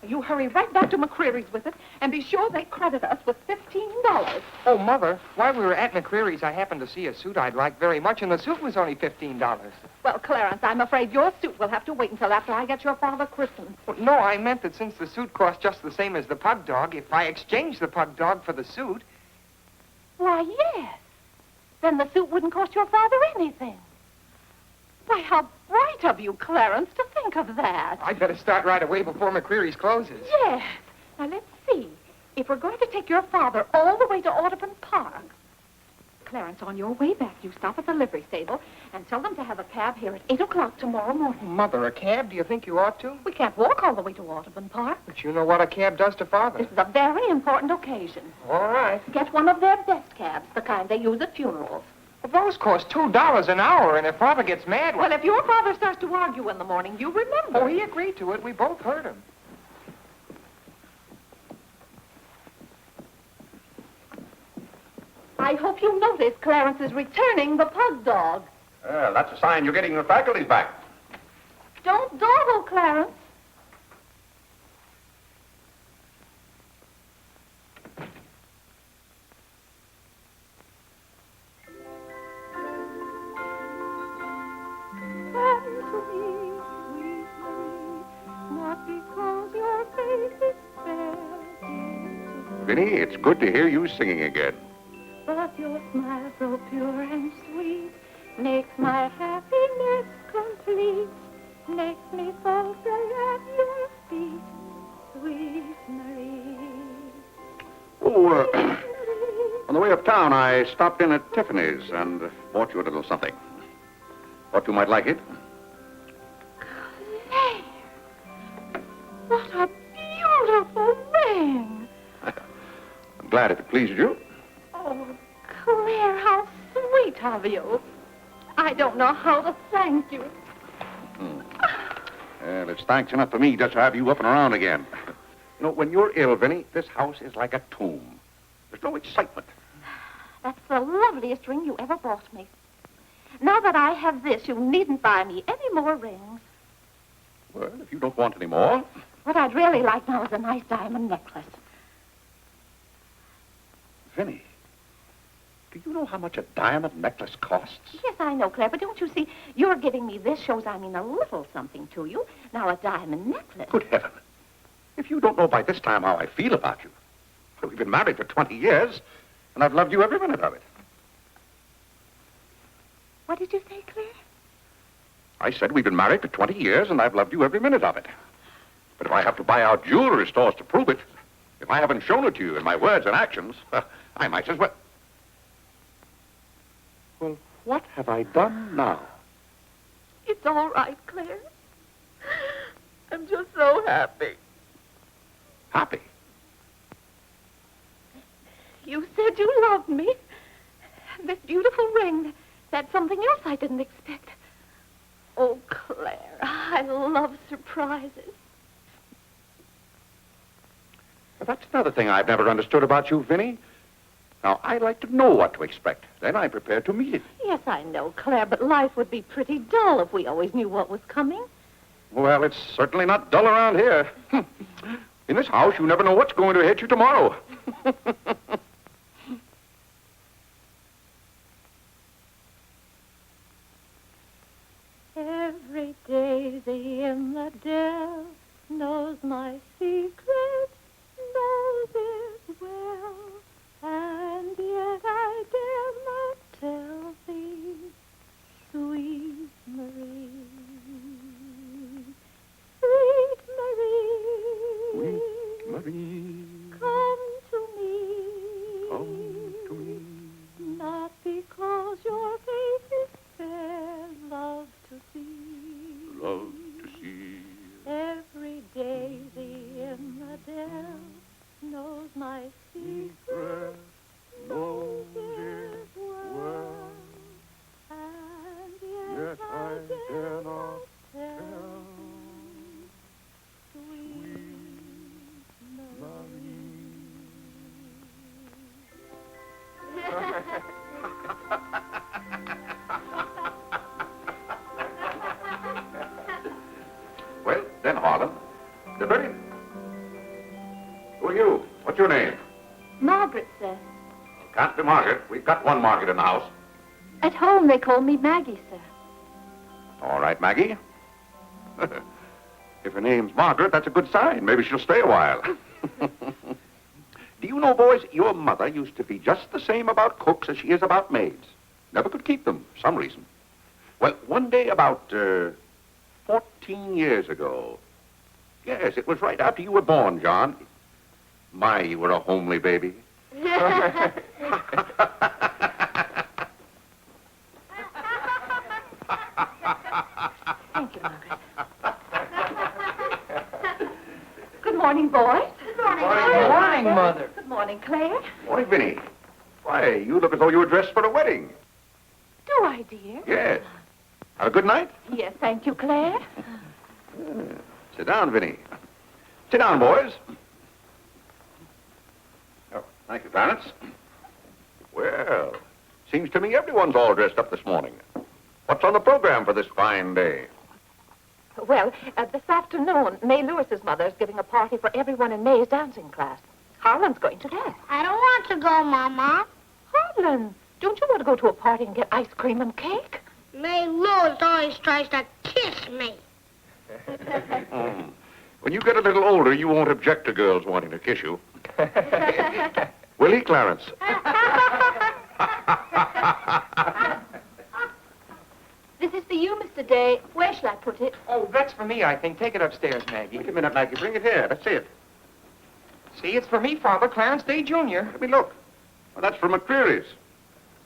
You hurry right back to McCreary's with it, and be sure they credit us with $15. Oh, Mother, while we were at McCreary's, I happened to see a suit I'd like very much, and the suit was only $15. Well, Clarence, I'm afraid your suit will have to wait until after I get your father christened. Well, no, I meant that since the suit cost just the same as the pug dog, if I exchanged the pug dog for the suit... Why, yes. Then the suit wouldn't cost your father anything. Why, how bright of you, Clarence, to think of that. I'd better start right away before McCreary's closes. Yes. Now, let's see. If we're going to take your father all the way to Audubon Park... Clarence, on your way back, you stop at the livery stable and tell them to have a cab here at 8 o'clock tomorrow morning. Mother, a cab? Do you think you ought to? We can't walk all the way to Audubon Park. But you know what a cab does to Father. This is a very important occasion. All right. Get one of their best cabs, the kind they use at funerals. Well, those cost $2 an hour, and if Father gets mad... Well, if your father starts to argue in the morning, you remember. Oh, he agreed to it. We both heard him. I hope you notice Clarence is returning the pug dog. Well, that's a sign you're getting your faculties back. Don't dawdle, Clarence. Vinny, it's good to hear you singing again. But your smile so pure and sweet makes my happiness complete. Makes me fall at your feet, sweet Marie. Oh, on the way uptown, I stopped in at Tiffany's and bought you a little something. Thought you might like it. Claire, what a beautiful ring. I'm glad if it pleased you. Oh, Claire, how sweet of you. I don't know how to thank you. Well, it's thanks enough for me just to have you up and around again. You know, when you're ill, Vinny, this house is like a tomb. There's no excitement. That's the loveliest ring you ever bought me. Now that I have this, you needn't buy me any more rings. Well, if you don't want any more... What I'd really like now is a nice diamond necklace. Vinny, do you know how much a diamond necklace costs? Yes, I know, Claire, but don't you see, you're giving me this shows I mean a little something to you. Now, a diamond necklace. Good heaven. If you don't know by this time how I feel about you. We've been married for 20 years, and I've loved you every minute of it. What did you say, Claire? I said we've been married for 20 years, and I've loved you every minute of it. But if I have to buy out jewelry stores to prove it, if I haven't shown it to you in my words and actions, I might as well... Well, what have I done now? It's all right, Claire. I'm just so happy. Happy? You said you loved me. And this beautiful ring, that's something else I didn't expect. Oh, another thing I've never understood about you, Vinny. Now, I like to know what to expect. Then I'm prepared to meet it. Yes, I know, Claire, but life would be pretty dull if we always knew what was coming. Well, it's certainly not dull around here. In this house, you never know what's going to hit you tomorrow. Every daisy in the dell knows my secret, knows it well, and yet I dare not tell thee, sweet Marie, sweet Marie, Sweet Marie, come to me, come to me. not because your face is fair, love to see. Love to see. Every daisy in the dell knows my secret, knows it well, and yet I dare not tell, sweet Well, then, Harlan, the very... Who are you? What's your name? Margaret, sir. Can't be Margaret. We've got one Margaret in the house. At home they call me Maggie, sir. All right, Maggie. If her name's Margaret, that's a good sign. Maybe she'll stay a while. Do you know, boys, your mother used to be just the same about cooks as she is about maids. Never could keep them, for some reason. Well, one day about 14 years ago. Yes, it was right after you were born, John. My, you were a homely baby. Thank you, Margaret. Good morning, boys. Good morning, Good morning, Mother. Good morning, Claire. Morning, Vinny. Why, you look as though you were dressed for a wedding. Do I, dear? Yes. Have a good night? Yes, thank you, Claire. Sit down, Vinny. Sit down, boys. Oh, thank you, Clarence. Well, seems to me everyone's all dressed up this morning. What's on the program for this fine day? Well, this afternoon, May Lewis's mother is giving a party for everyone in May's dancing class. Harlan's going to that. I don't want to go, Mama. Harlan, don't you want to go to a party and get ice cream and cake? May Lewis always tries to kiss me. When you get a little older, you won't object to girls wanting to kiss you. Will he, Clarence? This is for you, Mr. Day. Where shall I put it? Oh, that's for me, I think. Take it upstairs, Maggie. Wait a minute, Maggie. Bring it here. Let's see it. See, it's for me, Father, Clarence Day, Jr. Let me look. Well, that's from McCreary's.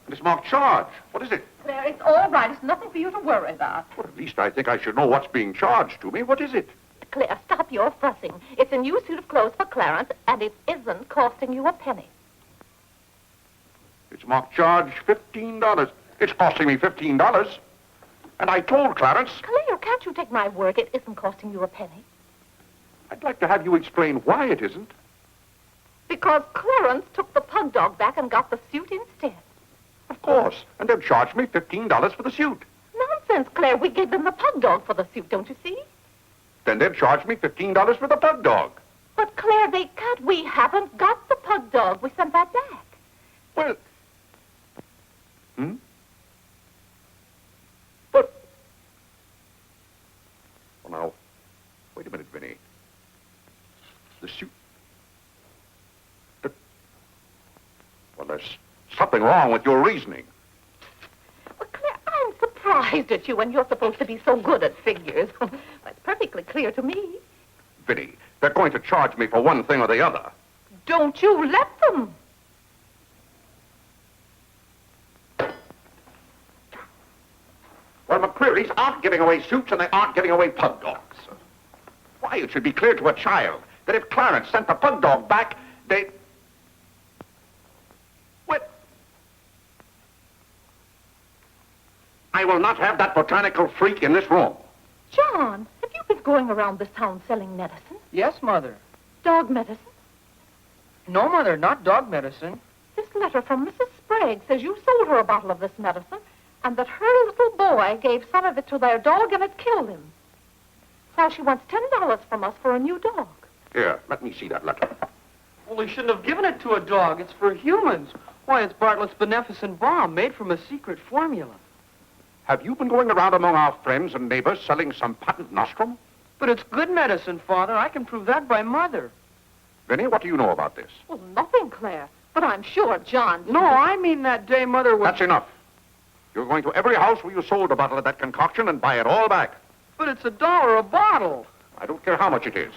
And it's marked charge. What is it? Claire, it's all right. It's nothing for you to worry about. Well, at least I think I should know what's being charged to me. What is it? Claire, stop your fussing. It's a new suit of clothes for Clarence, and it isn't costing you a penny. It's marked charge $15. It's costing me $15. And I told Clarence... Claire, can't you take my word? It isn't costing you a penny. I'd like to have you explain why it isn't. Because Clarence took the pug dog back and got the suit instead. Of course. And they've charged me $15 for the suit. Nonsense, Claire. We gave them the pug dog for the suit, don't you see? Then they've charged me $15 for the pug dog. But, Claire, they can't. We haven't got the pug dog. We sent that back. Well... But... Well, now, wait a minute, Vinny. The suit... Well, there's something wrong with your reasoning. Well, Claire, I'm surprised at you when you're supposed to be so good at figures. That's perfectly clear to me. Vinny, they're going to charge me for one thing or the other. Don't you let them. Well, McCreary's aren't giving away suits and they aren't giving away pug dogs. Why, it should be clear to a child that if Clarence sent the pug dog back, they... What? I will not have that botanical freak in this room. John, have you been going around this town selling medicine? Yes, Mother. Dog medicine? No, Mother, not dog medicine. This letter from Mrs. Sprague says you sold her a bottle of this medicine and that her little boy gave some of it to their dog and it killed him. So she wants $10 from us for a new dog. Here, let me see that letter. Well, he shouldn't have given it to a dog. It's for humans. Why, it's Bartlett's beneficent balm made from a secret formula. Have you been going around among our friends and neighbors selling some patent nostrum? But it's good medicine, Father. I can prove that by Mother. Vinny, what do you know about this? Well, nothing, Claire. But I'm sure John... No, I mean that day Mother was... That's enough. You're going to every house where you sold a bottle of that concoction and buy it all back. But it's $1 a bottle. I don't care how much it is.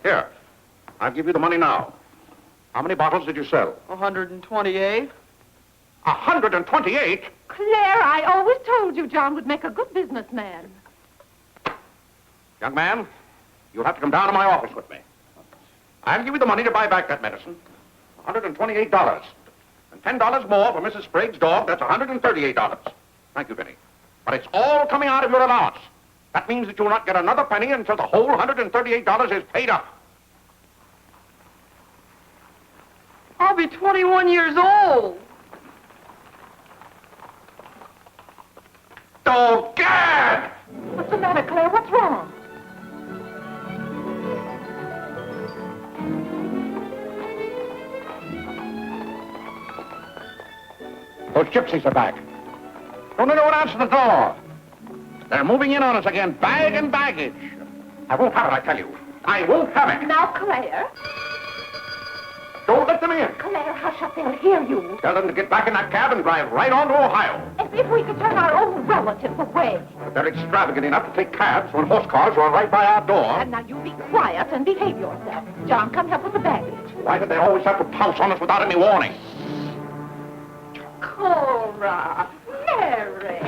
Here, I'll give you the money now. How many bottles did you sell? 128. 128? Claire, I always told you John would make a good businessman. Young man, you'll have to come down to my office with me. I'll give you the money to buy back that medicine. $128. And $10 more for Mrs. Sprague's dog. That's $138. Thank you, Vinny. But it's all coming out of your allowance. That means that you'll not get another penny until the whole $138 is paid up. I'll be 21 years old. Oh, Gad! What's the matter, Claire? What's wrong? Those gypsies are back. Don't anyone answer the door. They're moving in on us again, bag and baggage. I won't have it, I tell you. I won't have it. Now, Claire. Don't let them in. Claire, hush up. They'll hear you. Tell them to get back in that cab and drive right on to Ohio. As if we could turn our own relatives away. But they're extravagant enough to take cabs when horse cars run right by our door. And now you be quiet and behave yourself. John, come help with the baggage. Why did they always have to pounce on us without any warning? Cora, Mary.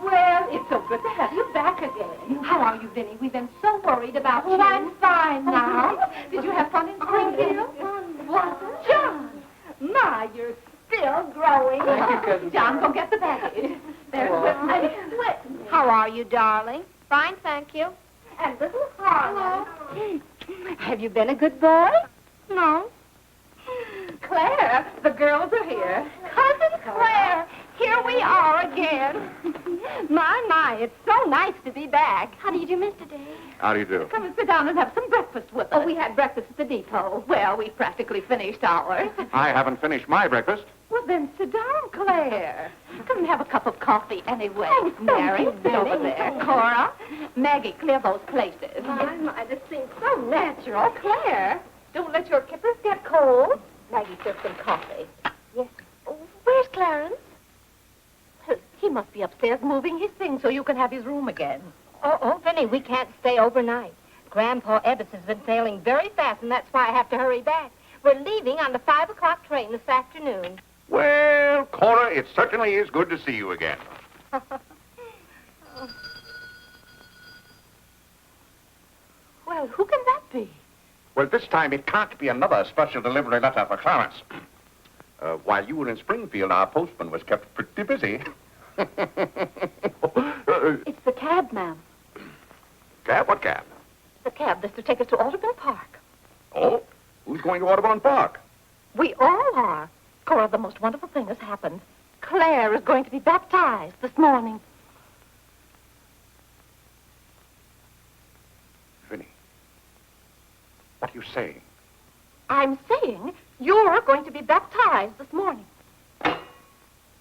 Well, it's so good to have you back again. How are you, Vinny? We've been so worried about you. I'm fine now. Did you have fun in Springfield? What? John, my, you're still growing. Thank you, Cousin John, go get the baggage. There's Whitney. How are you, darling? Fine, thank you. And little Harlan. Have you been a good boy? No. Claire, the girls are here. Cousin Claire, here we are again. My, it's so nice to be back. How do you do, Mr. Day? How do you do? Come and sit down and have some breakfast with us. Oh, we had breakfast at the depot. Well, we practically finished ours. I haven't finished my breakfast. Well, then sit down, Claire. Come and have a cup of coffee anyway. Oh, Mary, thank you, sit over Vinny. there. Cora, Maggie, clear those places. My, this seems so natural. Claire, don't let your kippers get cold. Maggie, serve some coffee. Yes. Where's Clarence? He must be upstairs moving his things so you can have his room again. Oh, Vinny, we can't stay overnight. Grandpa Ebbets has been sailing very fast, and that's why I have to hurry back. We're leaving on the 5 o'clock train this afternoon. Well, Cora, it certainly is good to see you again. Well, who can that be? Well, this time it can't be another special delivery letter for Clarence. While you were in Springfield, our postman was kept pretty busy. It's the cab, ma'am. Cab? What cab? The cab that's to take us to Audubon Park. Oh, who's going to Audubon Park? We all are. Cora, the most wonderful thing has happened. Claire is going to be baptized this morning. Vinny, what are you saying? I'm saying you're going to be baptized this morning.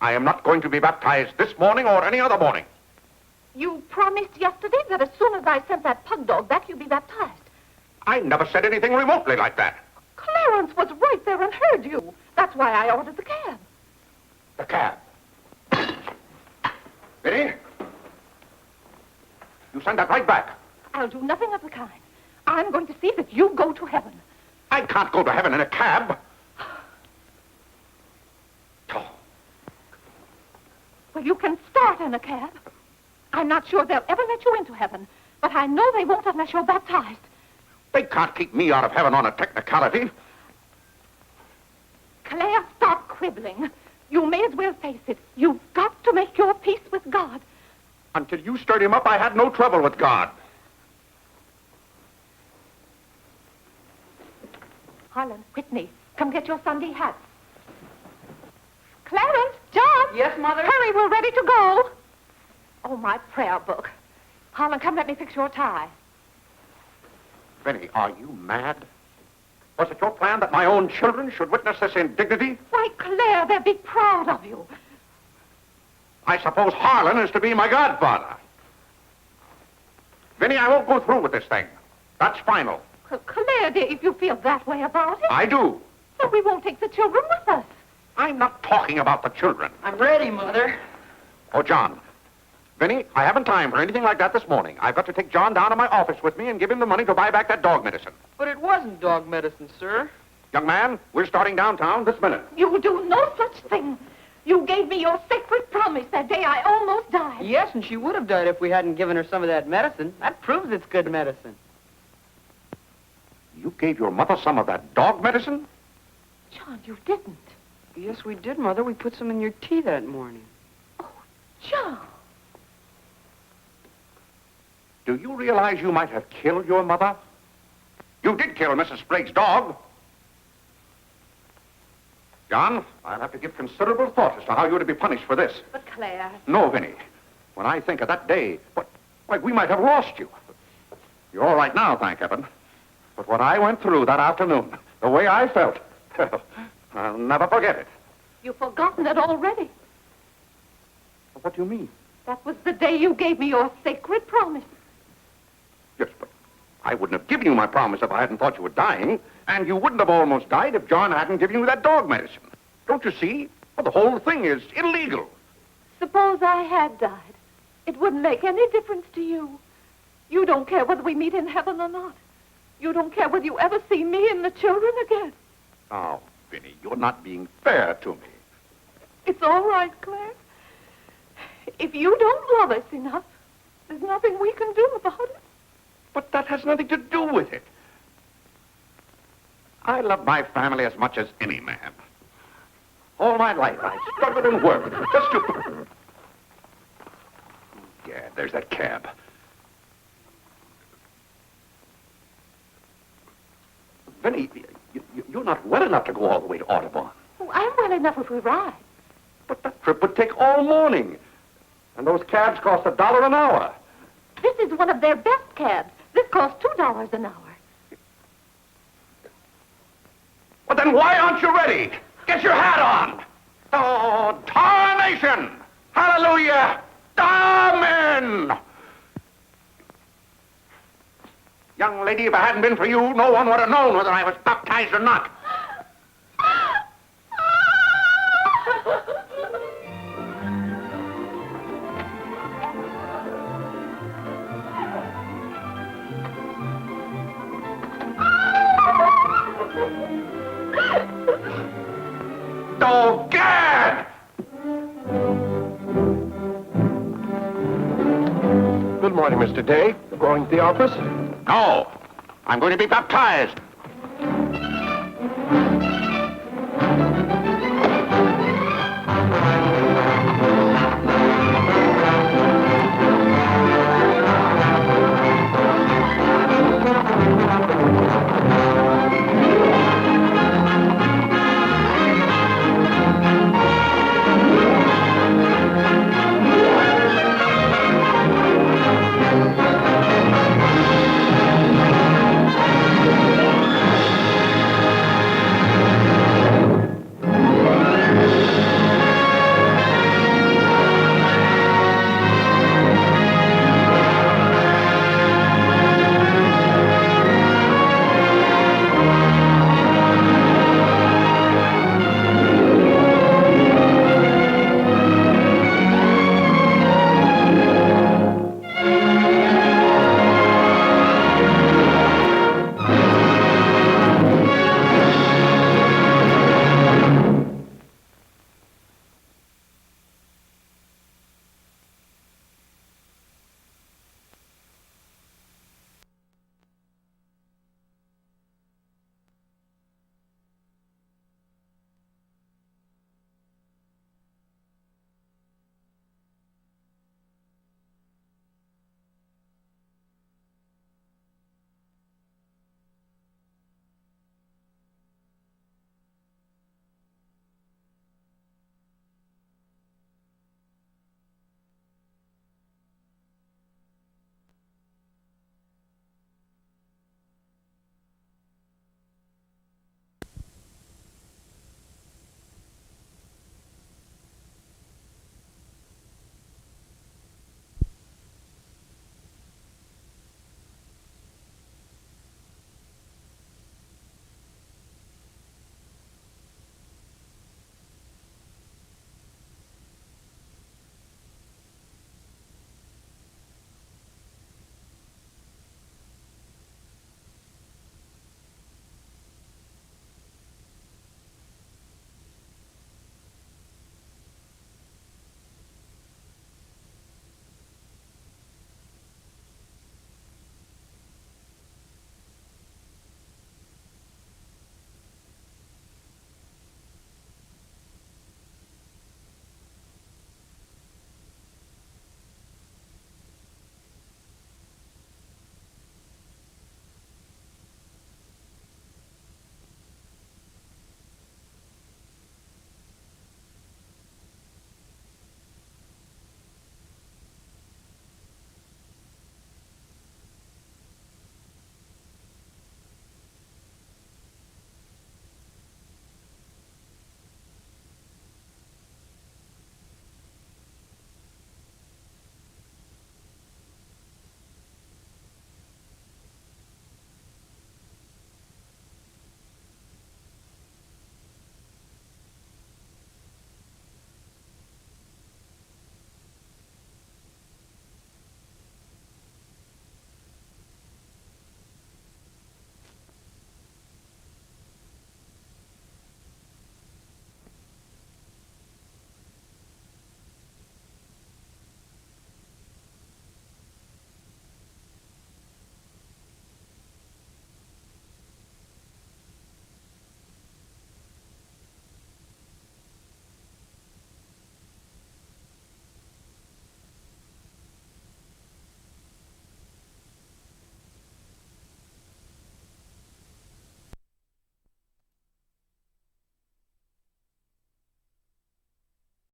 I am not going to be baptized this morning or any other morning. You promised yesterday that as soon as I sent that pug dog back, you'd be baptized. I never said anything remotely like that. Clarence was right there and heard you. That's why I ordered the cab. The cab. Vinny, you send that right back. I'll do nothing of the kind. I'm going to see that you go to heaven. I can't go to heaven in a cab. Well, you can start in a cab. I'm not sure they'll ever let you into heaven, but I know they won't unless you're baptized. They can't keep me out of heaven on a technicality. Claire, stop quibbling. You may as well face it. You've got to make your peace with God. Until you stirred him up, I had no trouble with God. Harlan, Whitney, Come get your Sunday hats. Clarence, John. Yes, Mother? Hurry, we're ready to go. Oh, my prayer book. Harlan, come let me fix your tie. Vinny, are you mad? Was it your plan that my own children should witness this indignity? Why, Claire, they'll be proud of you. I suppose Harlan is to be my godfather. Vinny, I won't go through with this thing. That's final. Claire, dear, if you feel that way about it. I do. Then we won't take the children with us. I'm not talking about the children. I'm ready, Mother. Oh, John. Vinny, I haven't time for anything like that this morning. I've got to take John down to my office with me and give him the money to buy back that dog medicine. But it wasn't dog medicine, sir. Young man, we're starting downtown this minute. You will do no such thing. You gave me your sacred promise that day I almost died. Yes, and she would have died if we hadn't given her some of that medicine. That proves it's good medicine. You gave your mother some of that dog medicine? John, you didn't. Yes, we did, Mother. We put some in your tea that morning. John. Do you realize you might have killed your mother? You did kill Mrs. Sprague's dog. John, I'll have to give considerable thought as to how you're to be punished for this. But Claire. No, Vinny. When I think of that day, why, we might have lost you. You're all right now, thank heaven. But what I went through that afternoon, the way I felt, I'll never forget it. You've forgotten it already. What do you mean? That was the day you gave me your sacred promise. Yes, but I wouldn't have given you my promise if I hadn't thought you were dying. And you wouldn't have almost died if John hadn't given you that dog medicine. Don't you see? Well, the whole thing is illegal. Suppose I had died. It wouldn't make any difference to you. You don't care whether we meet in heaven or not. You don't care whether you ever see me and the children again. Oh, Vinny, you're not being fair to me. It's all right, Claire. If you don't love us enough, there's nothing we can do about it. But that has nothing to do with it. I love my family as much as any man. All my life, I've struggled and worked just to... Yeah, there's that cab. Vinny, you're not well enough to go all the way to Audubon. Oh, I'm well enough if we ride. But that trip would take all morning. And those cabs cost $1 an hour. This is one of their best cabs. This costs $2 an hour. Well, then why aren't you ready? Get your hat on. Oh, tarnation! Hallelujah! Amen! Young lady, if it hadn't been for you, no one would have known whether I was baptized or not. Oh, Gad! Good morning, Mr. Day. Going to the office? No. I'm going to be baptized.